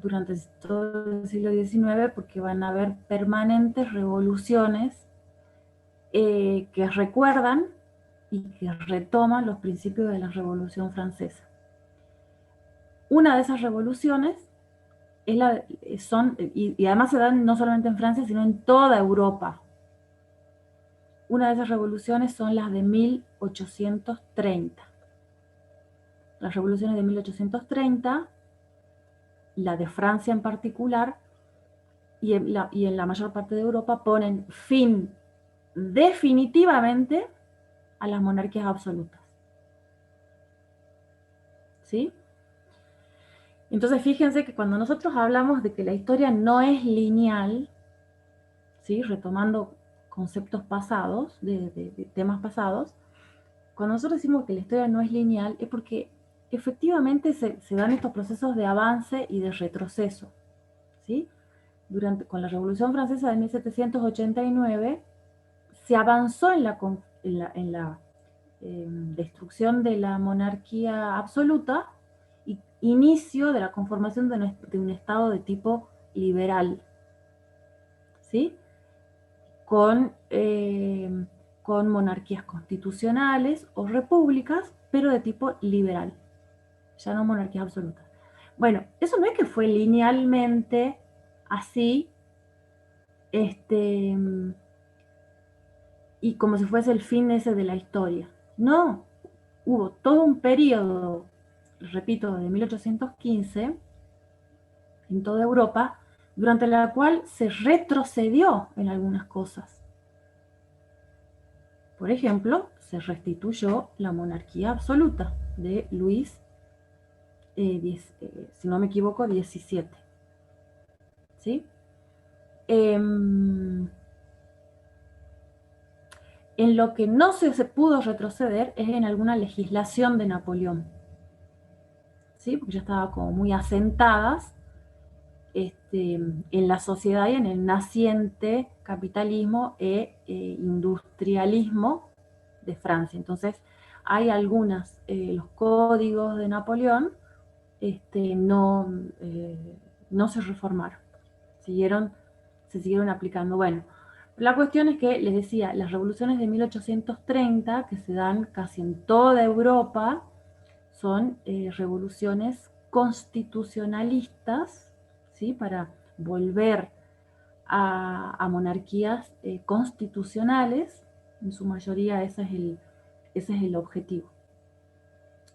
durante todo el siglo XIX, porque van a haber permanentes revoluciones que recuerdan y que retoman los principios de la Revolución Francesa. Una de esas revoluciones y además se dan no solamente en Francia, sino en toda Europa. Una de esas revoluciones son las de 1830. Las revoluciones de 1830, la de Francia en particular, y en la mayor parte de Europa, ponen fin definitivamente a las monarquías absolutas. ¿Sí? Entonces fíjense que cuando nosotros hablamos de que la historia no es lineal, ¿sí? Retomando conceptos pasados, de temas pasados, cuando nosotros decimos que la historia no es lineal, es porque efectivamente se dan estos procesos de avance y de retroceso, ¿sí? Con la Revolución Francesa de 1789, se avanzó en la destrucción de la monarquía absoluta y inicio de la conformación de un Estado de tipo liberal, ¿sí? Con monarquías constitucionales o repúblicas, pero de tipo liberal, ya no monarquías absolutas. Bueno, eso no es que fue linealmente así, y como si fuese el fin ese de la historia. No, hubo todo un periodo, repito, de 1815, en toda Europa, durante la cual se retrocedió en algunas cosas. Por ejemplo, se restituyó la monarquía absoluta de Luis, si no me equivoco, 17. ¿Sí? En lo que no se pudo retroceder es en alguna legislación de Napoleón, ¿sí? Porque ya estaba como muy asentadas en la sociedad y en el naciente capitalismo e industrialismo de Francia. Entonces, hay los códigos de Napoleón no se reformaron, se siguieron aplicando. Bueno, la cuestión es que, les decía, las revoluciones de 1830, que se dan casi en toda Europa, son revoluciones constitucionalistas, ¿sí? Para volver a monarquías constitucionales. En su mayoría ese es el objetivo,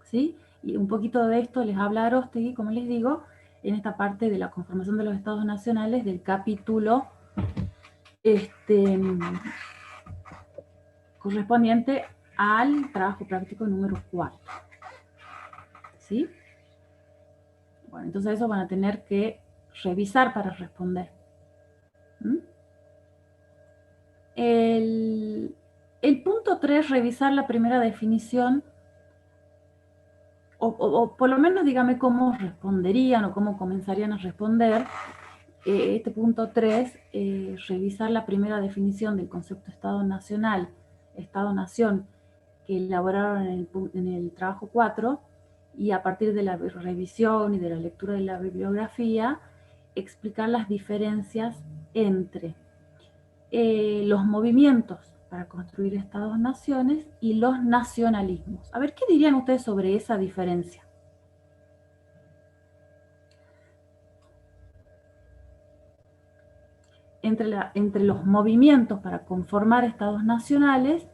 ¿sí? Y un poquito de esto les habla Aróstegui, como les digo, en esta parte de la conformación de los estados nacionales del capítulo correspondiente al trabajo práctico número 4. ¿Sí? Bueno, entonces eso van a tener que revisar para responder. El punto 3, revisar la primera definición, o por lo menos dígame cómo responderían o cómo comenzarían a responder. Este punto 3, revisar la primera definición del concepto Estado-Nacional, Estado-Nación, que elaboraron en el trabajo 4, y a partir de la revisión y de la lectura de la bibliografía, explicar las diferencias entre los movimientos para construir estados-naciones y los nacionalismos. A ver, ¿qué dirían ustedes sobre esa diferencia? Entre los movimientos para conformar estados nacionales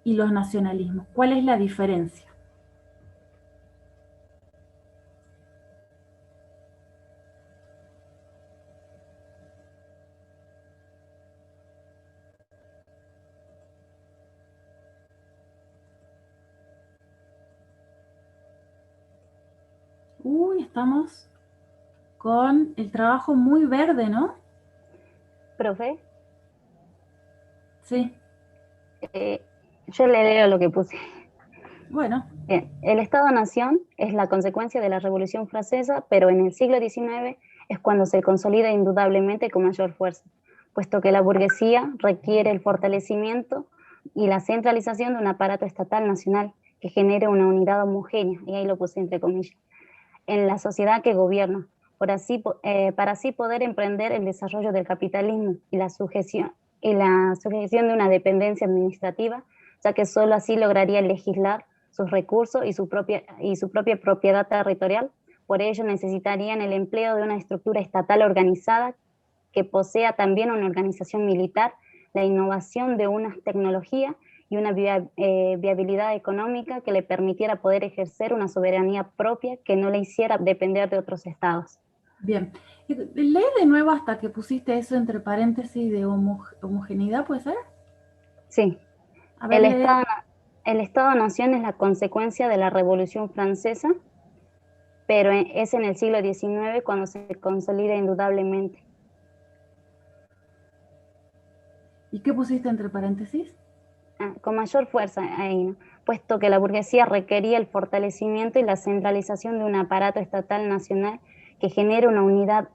y los nacionalismos. ¿Cuál es la diferencia? Uy, estamos con el trabajo muy verde, ¿no? Profe, Sí. Yo le leo lo que puse. Bueno. El Estado-Nación es la consecuencia de la Revolución Francesa, pero en el siglo XIX es cuando se consolida indudablemente con mayor fuerza, puesto que la burguesía requiere el fortalecimiento y la centralización de un aparato estatal nacional que genere una unidad homogénea, y ahí lo puse entre comillas, en la sociedad que gobierna, para así poder emprender el desarrollo del capitalismo y la sujeción de una dependencia administrativa, ya que solo así lograría legislar sus recursos y su propia propiedad territorial. Por ello necesitarían el empleo de una estructura estatal organizada que posea también una organización militar, la innovación de una tecnología y una viabilidad económica que le permitiera poder ejercer una soberanía propia que no le hiciera depender de otros estados. Bien. Lee de nuevo hasta que pusiste eso entre paréntesis de homogeneidad, ¿puede ser? Sí. A ver, el Estado-Nación es la consecuencia de la Revolución Francesa, pero es en el siglo XIX cuando se consolida indudablemente. ¿Y qué pusiste entre paréntesis? Con mayor fuerza, ahí, puesto que la burguesía requería el fortalecimiento y la centralización de un aparato estatal nacional que genere una unidad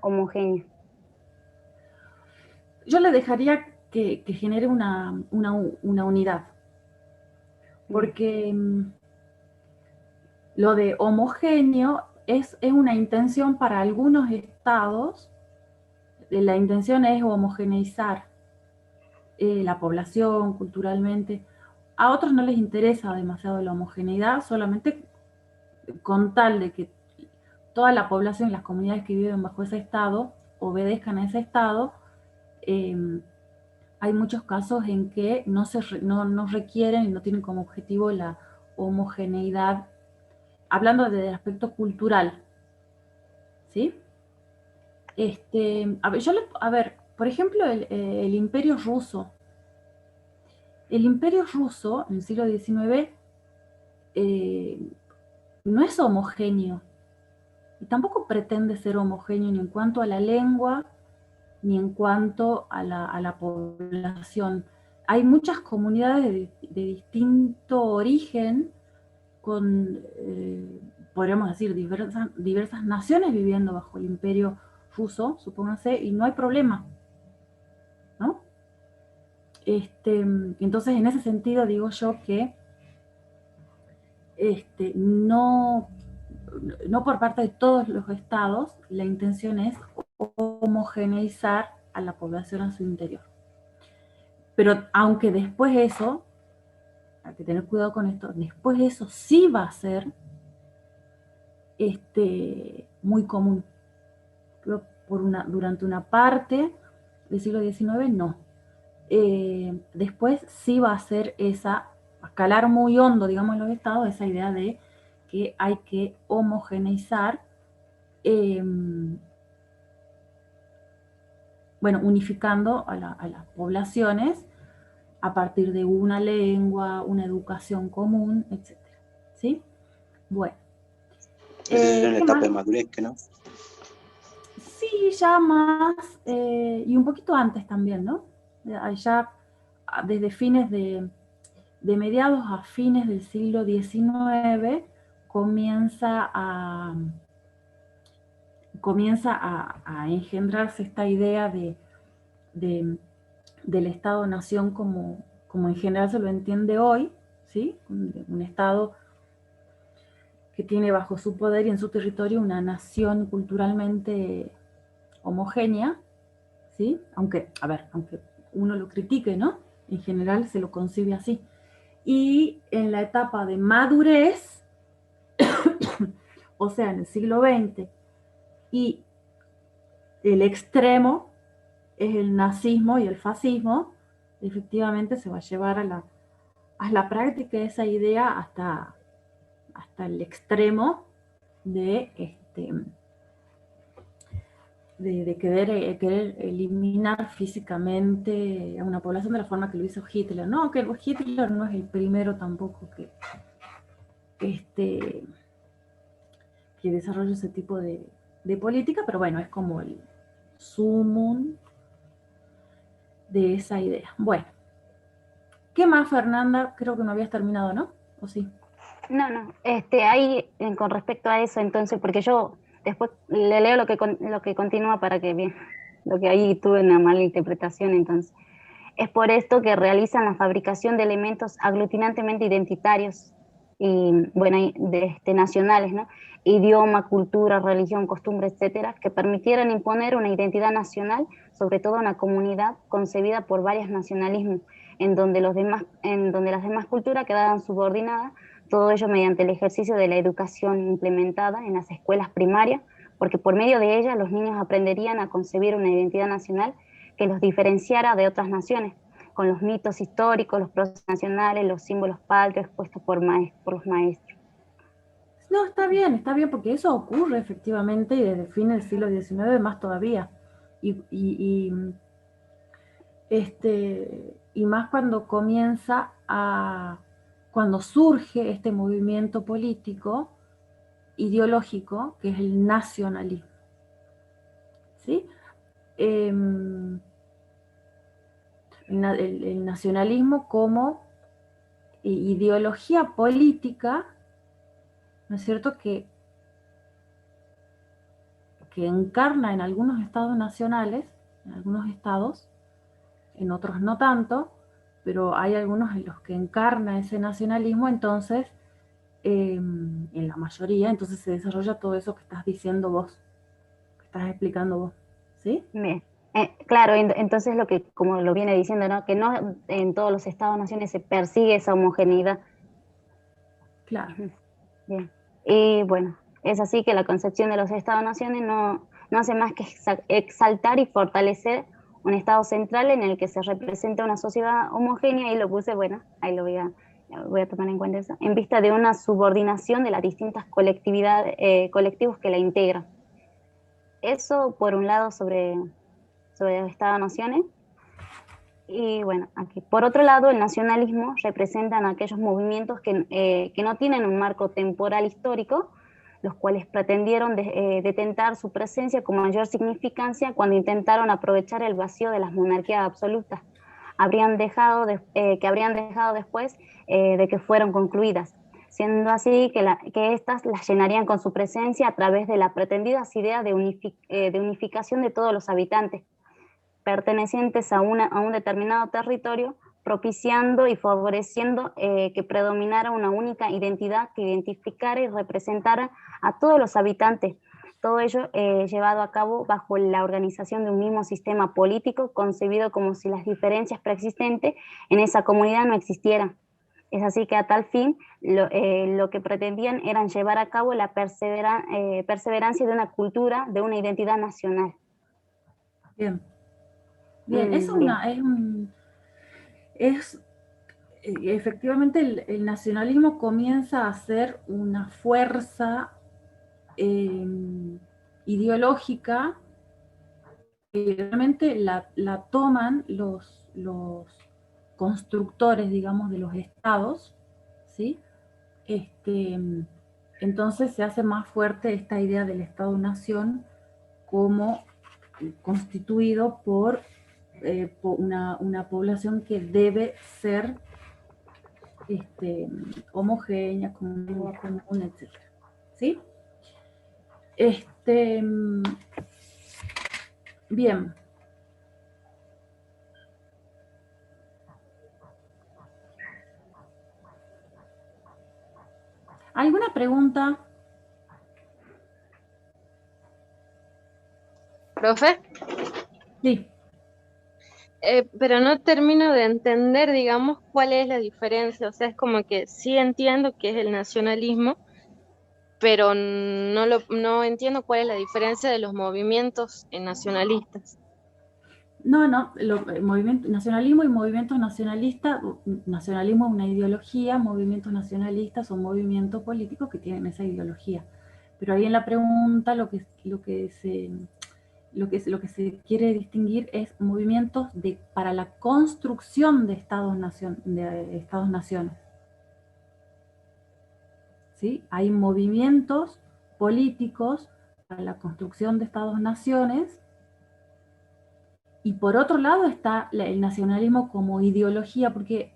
homogénea. Yo le dejaría que genere una unidad, porque lo de homogéneo es una intención para algunos estados. La intención es homogeneizar la población culturalmente. A otros no les interesa demasiado la homogeneidad, solamente con tal de que toda la población y las comunidades que viven bajo ese estado obedezcan a ese estado. Hay muchos casos en que no requieren y no tienen como objetivo la homogeneidad, hablando del aspecto cultural, ¿sí? A ver, por ejemplo, el Imperio Ruso. El Imperio Ruso, en el siglo XIX, no es homogéneo, y tampoco pretende ser homogéneo ni en cuanto a la lengua, ni en cuanto a la población. Hay muchas comunidades de distinto origen, con, podríamos decir, diversas naciones viviendo bajo el Imperio Ruso, supónganse, y no hay problema, ¿no? Entonces, en ese sentido, digo yo que no por parte de todos los estados, la intención es homogeneizar a la población a su interior. Pero aunque después eso, hay que tener cuidado con esto, después eso sí va a ser muy común. Pero durante una parte del siglo XIX no. Después sí va a ser a calar muy hondo, digamos, en los estados, esa idea de que hay que homogeneizar, bueno, unificando a las poblaciones a partir de una lengua, una educación común, etc. ¿Sí? Bueno. Esa sería la ¿qué etapa más? de madurez, ¿no? Sí, ya más, y un poquito antes también, ¿no? Ya desde fines de mediados a fines del siglo XIX comienza a engendrarse esta idea del Estado-Nación como en general se lo entiende hoy, ¿sí? Un Estado que tiene bajo su poder y en su territorio una nación culturalmente homogénea, ¿sí? Aunque uno lo critique, ¿no? En general se lo concibe así. Y en la etapa de madurez, o sea, en el siglo XX, y el extremo es el nazismo y el fascismo, efectivamente se va a llevar a la práctica esa idea hasta el extremo de querer eliminar físicamente a una población de la forma que lo hizo Hitler. No, que Hitler no es el primero tampoco que desarrolla ese tipo de política, pero bueno, es como el sumum de esa idea. Bueno, ¿qué más, Fernanda? Creo que no habías terminado, ¿no? ¿O sí? No, ahí con respecto a eso, entonces, porque yo después le leo lo que continúa para que bien, lo que ahí tuve una mala interpretación, entonces. Es por esto que realizan la fabricación de elementos aglutinantemente identitarios y, bueno, nacionales, ¿no? Idioma, cultura, religión, costumbre, etcétera, que permitieran imponer una identidad nacional, sobre todo a una comunidad concebida por varios nacionalismos, en donde las demás culturas quedaban subordinadas, todo ello mediante el ejercicio de la educación implementada en las escuelas primarias, porque por medio de ella los niños aprenderían a concebir una identidad nacional que los diferenciara de otras naciones, con los mitos históricos, los procesos nacionales, los símbolos patrios expuestos por los maestros. No, está bien, porque eso ocurre efectivamente y desde fines del siglo XIX más todavía. Y más cuando cuando surge este movimiento político, ideológico, que es el nacionalismo. ¿Sí? El nacionalismo como ideología política, ¿no es cierto?, que encarna en algunos estados nacionales, en algunos estados, en otros no tanto, pero hay algunos en los que encarna ese nacionalismo, entonces, en la mayoría, entonces se desarrolla todo eso que estás diciendo vos, que estás explicando vos, ¿sí? Bien. Claro, entonces como lo viene diciendo, ¿no? Que no en todos los estados-naciones se persigue esa homogeneidad. Claro. Bien. Y bueno, es así que la concepción de los estados-naciones no hace más que exaltar y fortalecer un estado central en el que se representa una sociedad homogénea, y lo puse, bueno, ahí lo voy a tomar en cuenta eso, en vista de una subordinación de las distintas colectivos que la integran. Eso por un lado sobre el Estado-Naciones. Y bueno, aquí. Por otro lado, el nacionalismo representan aquellos movimientos que no tienen un marco temporal histórico, los cuales pretendieron detentar su presencia con mayor significancia cuando intentaron aprovechar el vacío de las monarquías absolutas, que habrían dejado después de que fueron concluidas, siendo así que éstas las llenarían con su presencia a través de las pretendidas ideas de unificación de todos los habitantes pertenecientes a un determinado territorio, propiciando y favoreciendo que predominara una única identidad que identificara y representara a todos los habitantes. Todo ello llevado a cabo bajo la organización de un mismo sistema político concebido como si las diferencias preexistentes en esa comunidad no existieran. Es así que a tal fin lo que pretendían era llevar a cabo la perseverancia de una cultura, de una identidad nacional. Bien. Bien, efectivamente el nacionalismo comienza a ser una fuerza ideológica que realmente la toman los constructores, digamos, de los estados, ¿sí? Entonces se hace más fuerte esta idea del Estado-Nación como constituido por una población que debe ser homogénea, común, etc. ¿Sí? Bien. ¿Alguna pregunta? ¿Profe? Sí. Pero no termino de entender, digamos, cuál es la diferencia. O sea, es como que sí entiendo que es el nacionalismo, pero no entiendo cuál es la diferencia de los movimientos nacionalistas. No, nacionalismo y movimientos nacionalistas, nacionalismo es una ideología, movimientos nacionalistas son movimientos políticos que tienen esa ideología. Pero ahí en la pregunta lo que se quiere distinguir es movimientos para la construcción de Estados-naciones. ¿Sí? Hay movimientos políticos para la construcción de Estados-naciones y por otro lado está el nacionalismo como ideología, porque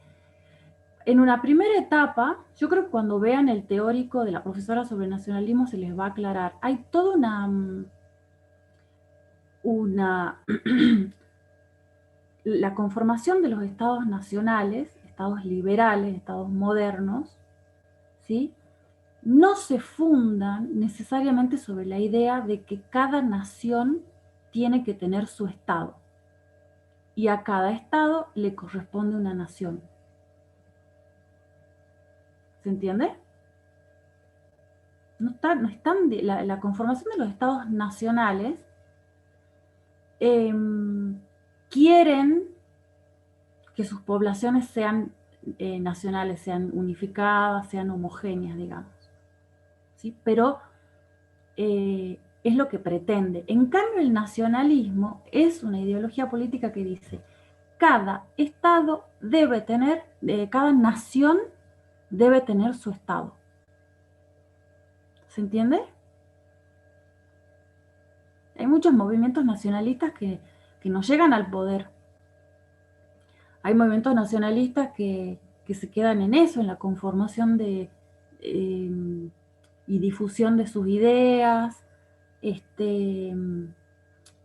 en una primera etapa, yo creo que cuando vean el teórico de la profesora sobre nacionalismo se les va a aclarar. Hay toda la conformación de los estados nacionales, estados liberales, estados modernos, ¿sí? No se fundan necesariamente sobre la idea de que cada nación tiene que tener su estado y a cada estado le corresponde una nación. ¿Se entiende? La conformación de los estados nacionales quieren que sus poblaciones sean nacionales, sean unificadas, sean homogéneas, digamos. ¿Sí? Pero es lo que pretende. En cambio, el nacionalismo es una ideología política que dice cada estado debe tener, cada nación debe tener su estado. ¿Se entiende? Hay muchos movimientos nacionalistas que no llegan al poder. Hay movimientos nacionalistas que se quedan en eso, en la conformación y difusión de sus ideas, en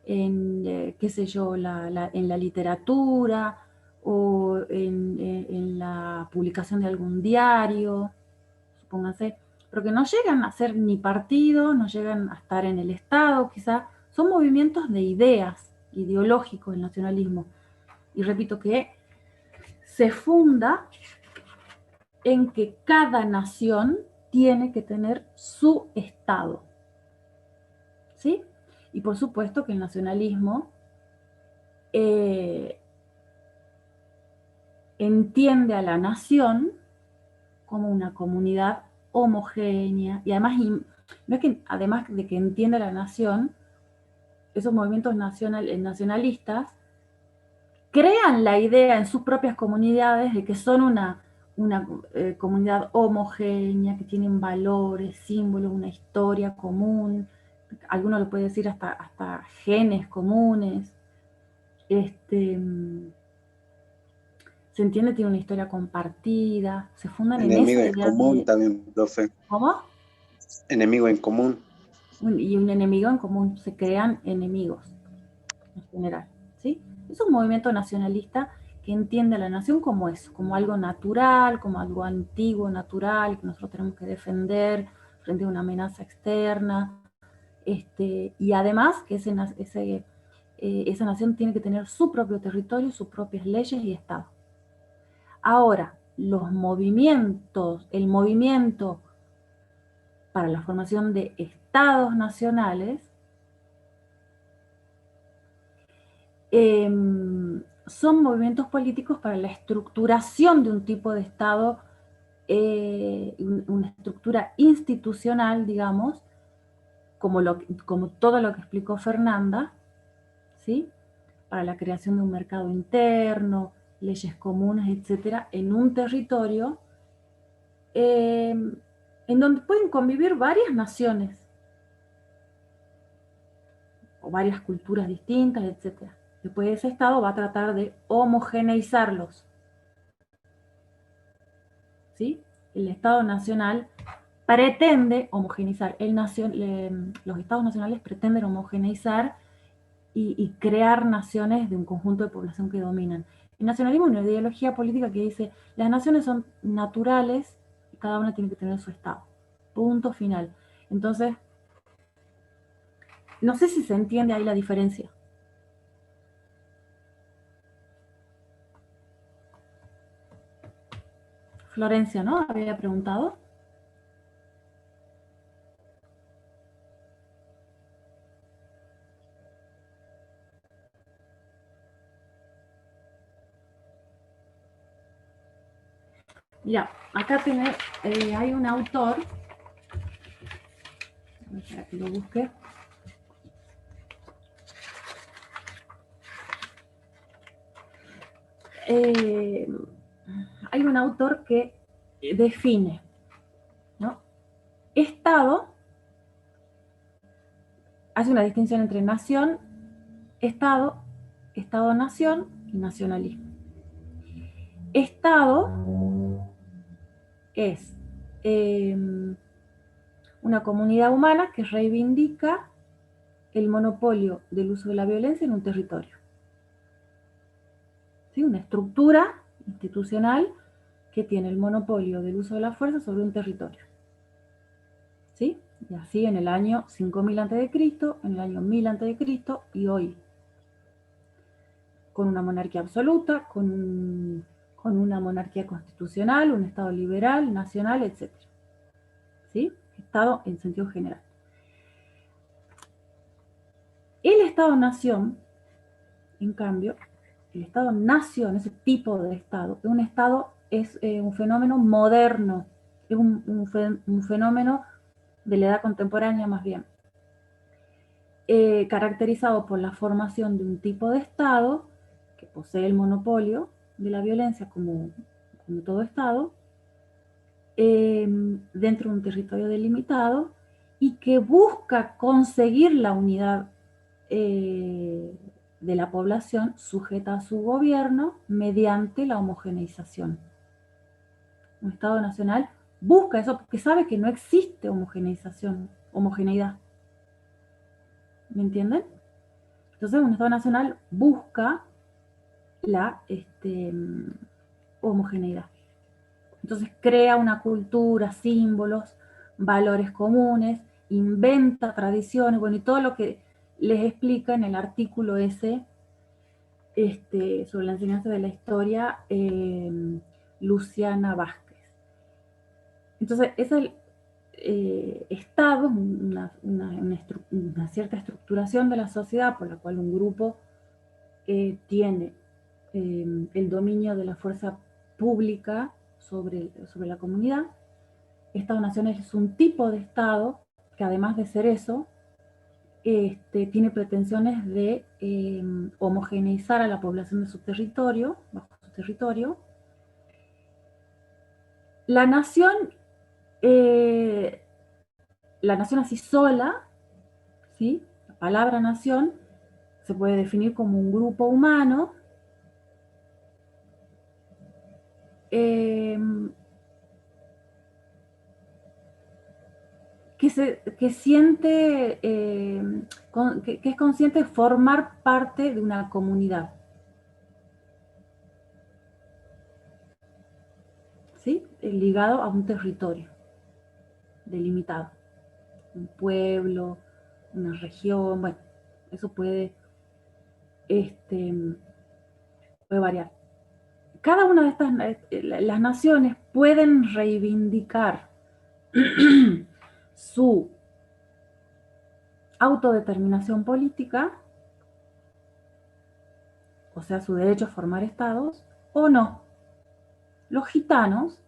qué sé yo, en la literatura o en la publicación de algún diario, supónganse, pero que no llegan a ser ni partido, no llegan a estar en el Estado, quizá son movimientos de ideas, ideológicos, el nacionalismo. Y repito que se funda en que cada nación tiene que tener su Estado. ¿Sí? Y por supuesto que el nacionalismo entiende a la nación como una comunidad homogénea y además, no es que, además de que entiende a la nación, esos movimientos nacionalistas crean la idea en sus propias comunidades de que son una comunidad homogénea, que tienen valores, símbolos, una historia común, alguno lo puede decir hasta genes comunes. Se entiende, tiene una historia compartida, se fundan en Enemigo esa en idea común de... también, profe. ¿Cómo? Enemigo en común. Y un enemigo en común, se crean enemigos en general, ¿sí? Es un movimiento nacionalista que entiende a la nación como eso, como algo natural, como algo antiguo, natural, que nosotros tenemos que defender frente a una amenaza externa, y además que esa nación tiene que tener su propio territorio, sus propias leyes y Estado. Ahora, el movimiento para la formación de estados nacionales son movimientos políticos para la estructuración de un tipo de Estado, una estructura institucional, digamos, como todo lo que explicó Fernanda, ¿sí? Para la creación de un mercado interno, leyes comunes, etcétera, en un territorio en donde pueden convivir varias naciones o varias culturas distintas, etcétera. Después ese Estado va a tratar de homogeneizarlos, ¿sí? El Estado nacional pretende homogeneizar, los Estados nacionales pretenden homogeneizar y crear naciones de un conjunto de población que dominan. El nacionalismo es una ideología política que dice, las naciones son naturales y cada una tiene que tener su Estado. Punto final. Entonces, no sé si se entiende ahí la diferencia. Florencia, ¿no? Había preguntado. Mira, acá hay un autor, para que lo busque. Hay un autor que define, ¿no? Estado, hace una distinción entre nación, Estado, Estado-nación y nacionalismo. Estado es una comunidad humana que reivindica el monopolio del uso de la violencia en un territorio. ¿Sí? Una estructura institucional que tiene el monopolio del uso de la fuerza sobre un territorio. ¿Sí? Y así en el año 5000 a.C., en el año 1000 a.C. y hoy. Con una monarquía absoluta, con una monarquía constitucional, un Estado liberal, nacional, etc. ¿Sí? Estado en sentido general. El Estado-nación, en cambio, el Estado-nación, ese tipo de Estado, es un fenómeno moderno, es un fenómeno de la edad contemporánea más bien, caracterizado por la formación de un tipo de Estado que posee el monopolio de la violencia como todo Estado, dentro de un territorio delimitado y que busca conseguir la unidad de la población sujeta a su gobierno mediante la homogeneización. Un Estado nacional busca eso porque sabe que no existe homogeneidad. ¿Me entienden? Entonces un Estado nacional busca la homogeneidad. Entonces crea una cultura, símbolos, valores comunes, inventa tradiciones, bueno, y todo lo que les explica en el artículo ese sobre la enseñanza de la historia, Luciana Vázquez. Entonces, es el Estado, una cierta estructuración de la sociedad por la cual un grupo tiene el dominio de la fuerza pública sobre la comunidad. Estado-nación es un tipo de Estado que además de ser eso, tiene pretensiones de homogeneizar a la población de su territorio, bajo su territorio. La nación así sola, ¿sí? La palabra nación se puede definir como un grupo humano que siente, que es consciente de formar parte de una comunidad. ¿Sí? Ligado a un territorio delimitado. Un pueblo, una región, bueno, eso puede variar. Cada una de estas, las naciones pueden reivindicar su autodeterminación política, o sea, su derecho a formar estados, o no. Los gitanos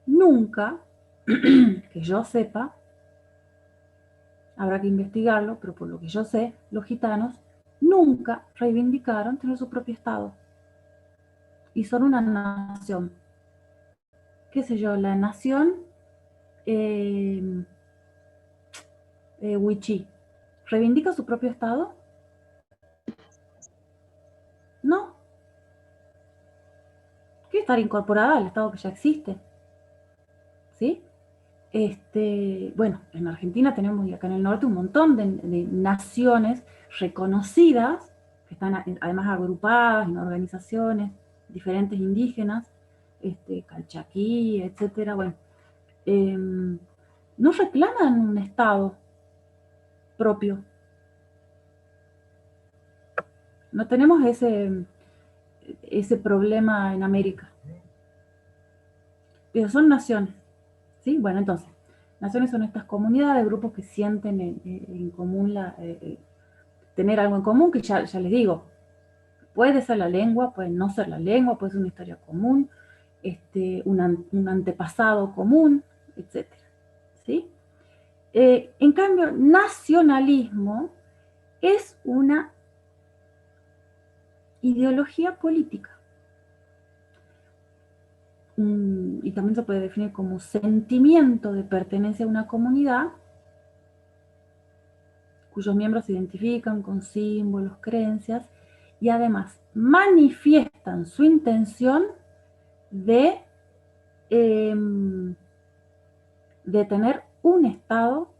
nunca, que yo sepa, habrá que investigarlo, pero por lo que yo sé, los gitanos nunca reivindicaron tener su propio estado. Y son una nación. ¿Qué sé yo? La nación Wichí. ¿Reivindica su propio estado? No. Quiere estar incorporada al estado que ya existe. ¿Sí? Bueno, en Argentina tenemos, y acá en el norte, un montón de naciones reconocidas, que están además agrupadas en organizaciones diferentes indígenas, Calchaquí, etcétera. Bueno, no reclaman un estado propio. No tenemos ese problema en América. Pero son naciones. ¿Sí? Bueno, entonces, naciones son estas comunidades, grupos que sienten en común tener algo en común, que ya les digo, puede ser la lengua, puede no ser la lengua, puede ser una historia común, un antepasado común, etc. ¿Sí? En cambio, nacionalismo es una ideología política. Y también se puede definir como sentimiento de pertenencia a una comunidad cuyos miembros se identifican con símbolos, creencias, y además manifiestan su intención de tener un estado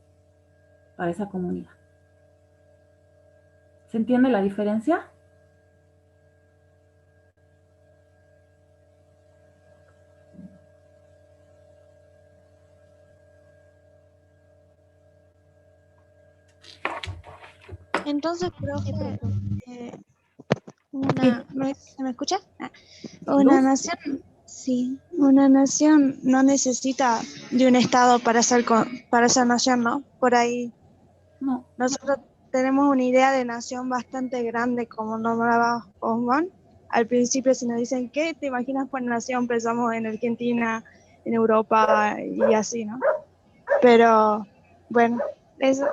para esa comunidad. ¿Se entiende la diferencia? Entonces, profe, ¿se me escucha? Una nación, sí, una nación no necesita de un Estado para ser nación, ¿no? Por ahí. No. Nosotros tenemos una idea de nación bastante grande, como nombraba Osman. Al principio, si nos dicen, ¿qué te imaginas por nación? Pensamos en Argentina, en Europa y así, ¿no? Pero, bueno, eso.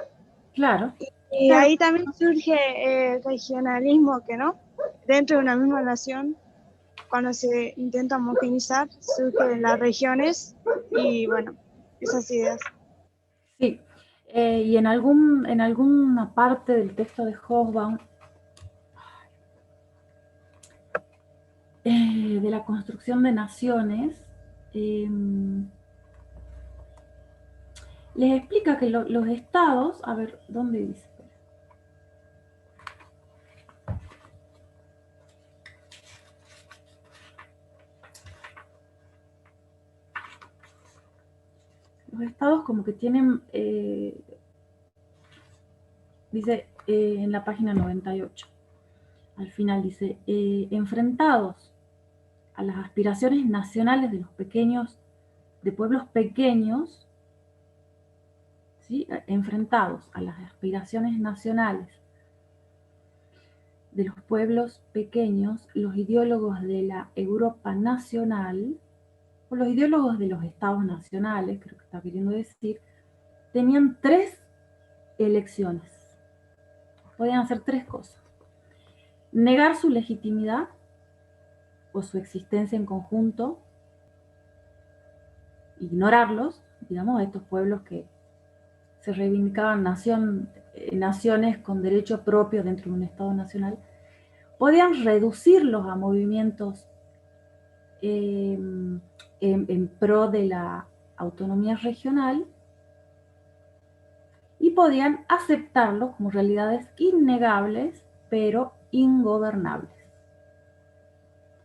Claro. Y ahí también surge el regionalismo, que no, dentro de una misma nación, cuando se intenta homogeneizar, surgen las regiones y bueno, esas ideas. Sí, y en alguna parte del texto de Hobsbawm, de la construcción de naciones, les explica que los estados, a ver, ¿dónde dice? Los estados como que tienen, dice en la página 98, al final dice, enfrentados a las aspiraciones nacionales de pueblos pequeños, ¿sí? Enfrentados a las aspiraciones nacionales de los pueblos pequeños, los ideólogos de la Europa nacional, o los ideólogos de los estados nacionales, creo que está queriendo decir, tenían tres elecciones. podían hacer tres cosas. Negar su legitimidad o su existencia en conjunto, ignorarlos, digamos, a estos pueblos que se reivindicaban naciones con derecho propio dentro de un Estado nacional, podían reducirlos a movimientos en pro de la autonomía regional y podían aceptarlos como realidades innegables, pero ingobernables.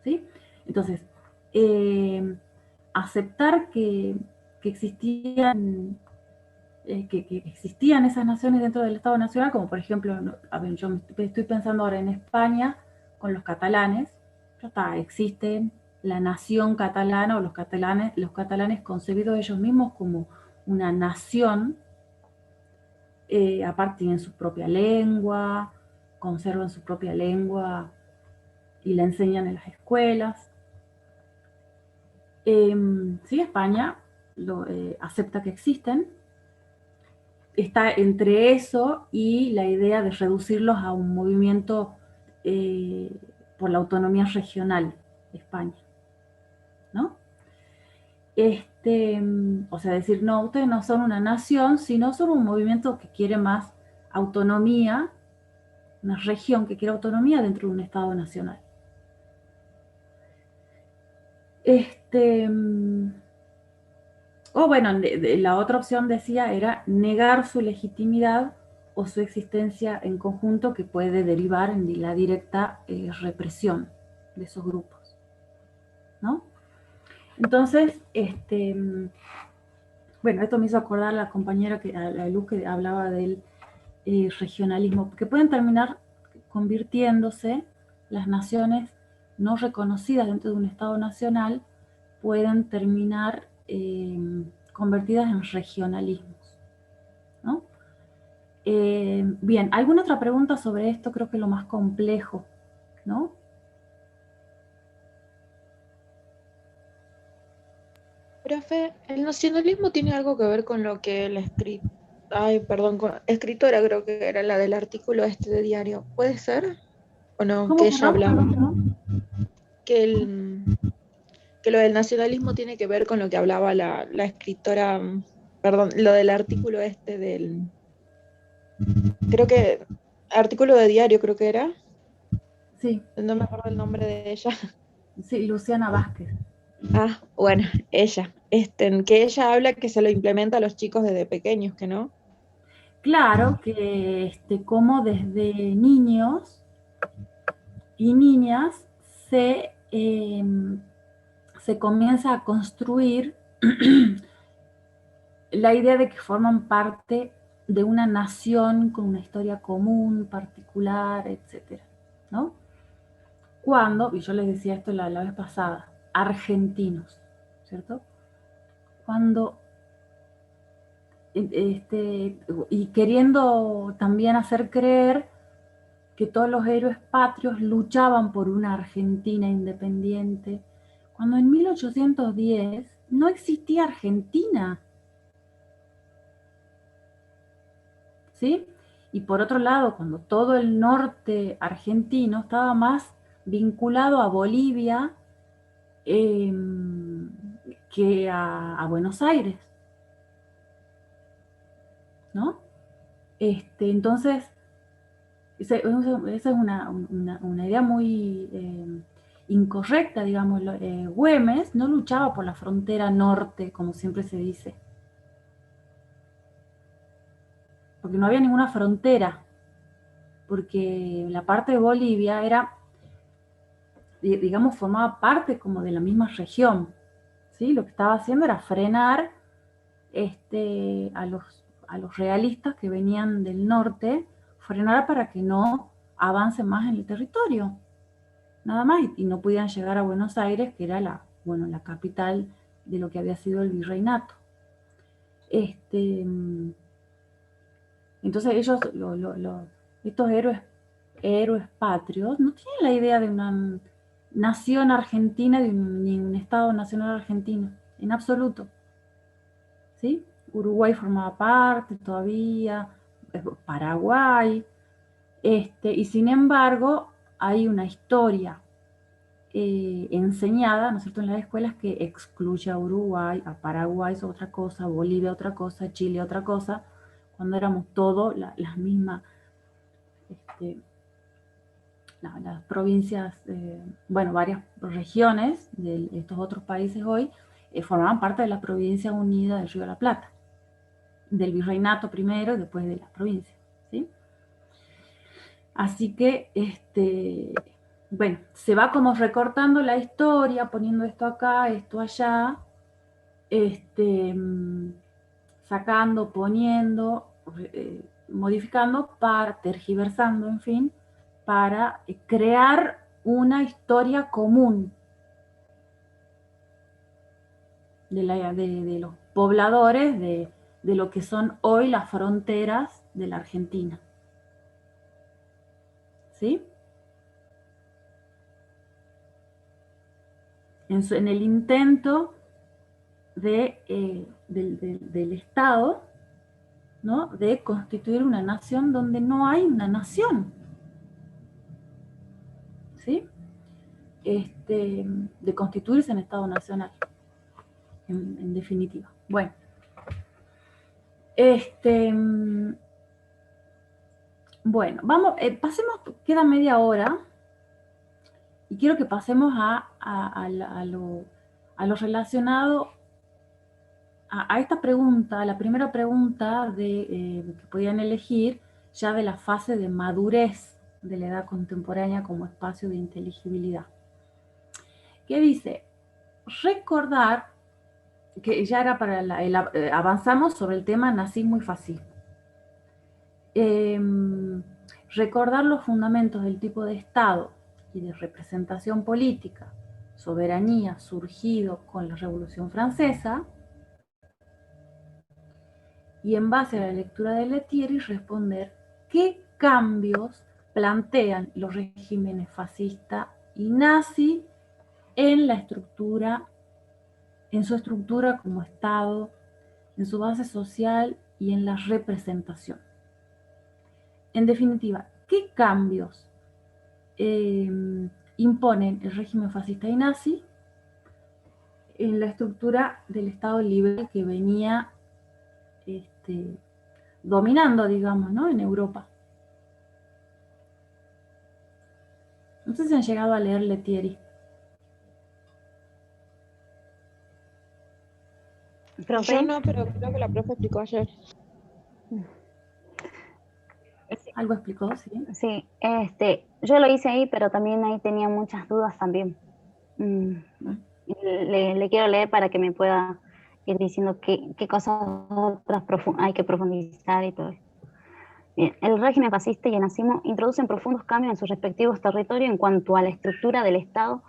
¿Sí? Entonces, aceptar que existían esas naciones dentro del Estado Nacional, como por ejemplo, a ver, yo estoy pensando ahora en España con los catalanes, ya está, existe la nación catalana o los catalanes concebidos ellos mismos como una nación, aparte tienen su propia lengua, conservan su propia lengua y la enseñan en las escuelas. Sí, España acepta que existen. Está entre eso y la idea de reducirlos a un movimiento por la autonomía regional de España, ¿no? O sea, decir, no, ustedes no son una nación, sino son un movimiento que quiere más autonomía, una región que quiere autonomía dentro de un Estado nacional. O bueno, la otra opción decía era negar su legitimidad o su existencia en conjunto, que puede derivar en la directa represión de esos grupos, ¿no? Entonces, bueno, esto me hizo acordar a la compañera, a la Luz, que hablaba del regionalismo, porque pueden terminar convirtiéndose las naciones no reconocidas dentro de un Estado nacional, pueden terminar convertidas en regionalismos, ¿no? Bien, ¿alguna otra pregunta sobre esto? Creo que es lo más complejo, ¿no? Profe, ¿el nacionalismo tiene algo que ver con lo que el escritora creo que era la del artículo este de Diario? ¿Puede ser? ¿O no? ¿Cómo, Que ella hablaba. perdón? Que lo del nacionalismo tiene que ver con lo que hablaba la escritora, perdón, lo del artículo este creo que, artículo de Diario creo que era, Sí, no me acuerdo el nombre de ella. sí, Luciana Vázquez. Ah, bueno, ella, que ella habla que se lo implementa a los chicos desde pequeños, ¿que no? Claro que como desde niños y niñas se comienza a construir la idea de que forman parte de una nación con una historia común, particular, etc., ¿no? Cuando, y yo les decía esto la vez pasada, argentinos, ¿cierto? Cuando, y queriendo también hacer creer que todos los héroes patrios luchaban por una Argentina independiente, cuando en 1810 no existía Argentina, ¿sí? Y por otro lado, cuando todo el norte argentino estaba más vinculado a Bolivia que a Buenos Aires, ¿no? Entonces, esa es una idea muy incorrecta, digamos. Güemes no luchaba por la frontera norte, como siempre se dice, porque no había ninguna frontera, porque la parte de Bolivia era, digamos, formaba parte como de la misma región, ¿sí? Lo que estaba haciendo era frenar a los realistas que venían del norte, frenar para que no avancen más en el territorio, nada más, y no pudieran llegar a Buenos Aires, que era la capital de lo que había sido el virreinato. Entonces ellos, estos héroes patrios, no tienen la idea de una nación argentina, ni un Estado nacional argentino, en absoluto. ¿Sí? Uruguay formaba parte todavía, Paraguay, Y sin embargo, hay una historia enseñada, ¿no es cierto?, en las escuelas que excluye a Uruguay, a Paraguay es otra cosa, Bolivia otra cosa, Chile otra cosa, cuando éramos todos las mismas, las provincias, bueno, varias regiones de estos otros países hoy formaban parte de la provincia unida del Río de la Plata, del virreinato primero y después de la provincia, ¿sí? Así que, bueno, se va como recortando la historia, poniendo esto acá, esto allá, sacando, poniendo, modificando, tergiversando, en fin, para crear una historia común de los pobladores de lo que son hoy las fronteras de la Argentina. ¿Sí? En el intento del Estado, ¿no?, de constituir una nación donde no hay una nación. ¿Sí? De constituirse en Estado Nacional, en definitiva. Bueno. Bueno, vamos, pasemos, queda media hora, y quiero que pasemos a lo relacionado a esta pregunta, la primera pregunta que podían elegir ya de la fase de madurez de la edad contemporánea como espacio de inteligibilidad. ¿Qué dice? Recordar, que ya era para avanzamos sobre el tema nazismo y fascismo. Recordar los fundamentos del tipo de Estado y de representación política, soberanía surgido con la Revolución Francesa, y en base a la lectura de Lettieri responder qué cambios plantean los regímenes fascista y nazi en la estructura, en su estructura como Estado, en su base social y en la representación. En definitiva, ¿qué cambios imponen el régimen fascista y nazi en la estructura del Estado liberal que venía dominando, digamos, ¿no?, en Europa? No sé si han llegado a leer Lettieri. ¿Profe? Yo no, pero creo que la profe explicó ayer. ¿Algo explicó? Sí. Sí, yo lo hice ahí, pero también ahí tenía muchas dudas también. Le quiero leer para que me pueda ir diciendo qué cosas otras hay que profundizar y todo eso. Bien, el régimen fascista y el nazismo introducen profundos cambios en sus respectivos territorios en cuanto a la estructura del Estado,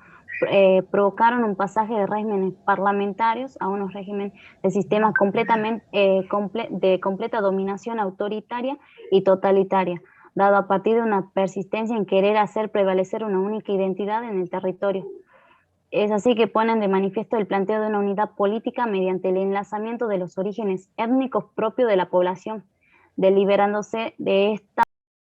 provocaron un pasaje de regímenes parlamentarios a unos regímenes de sistemas completamente de completa dominación autoritaria y totalitaria, dado a partir de una persistencia en querer hacer prevalecer una única identidad en el territorio. Es así que ponen de manifiesto el planteo de una unidad política mediante el enlazamiento de los orígenes étnicos propios de la población, deliberándose de esta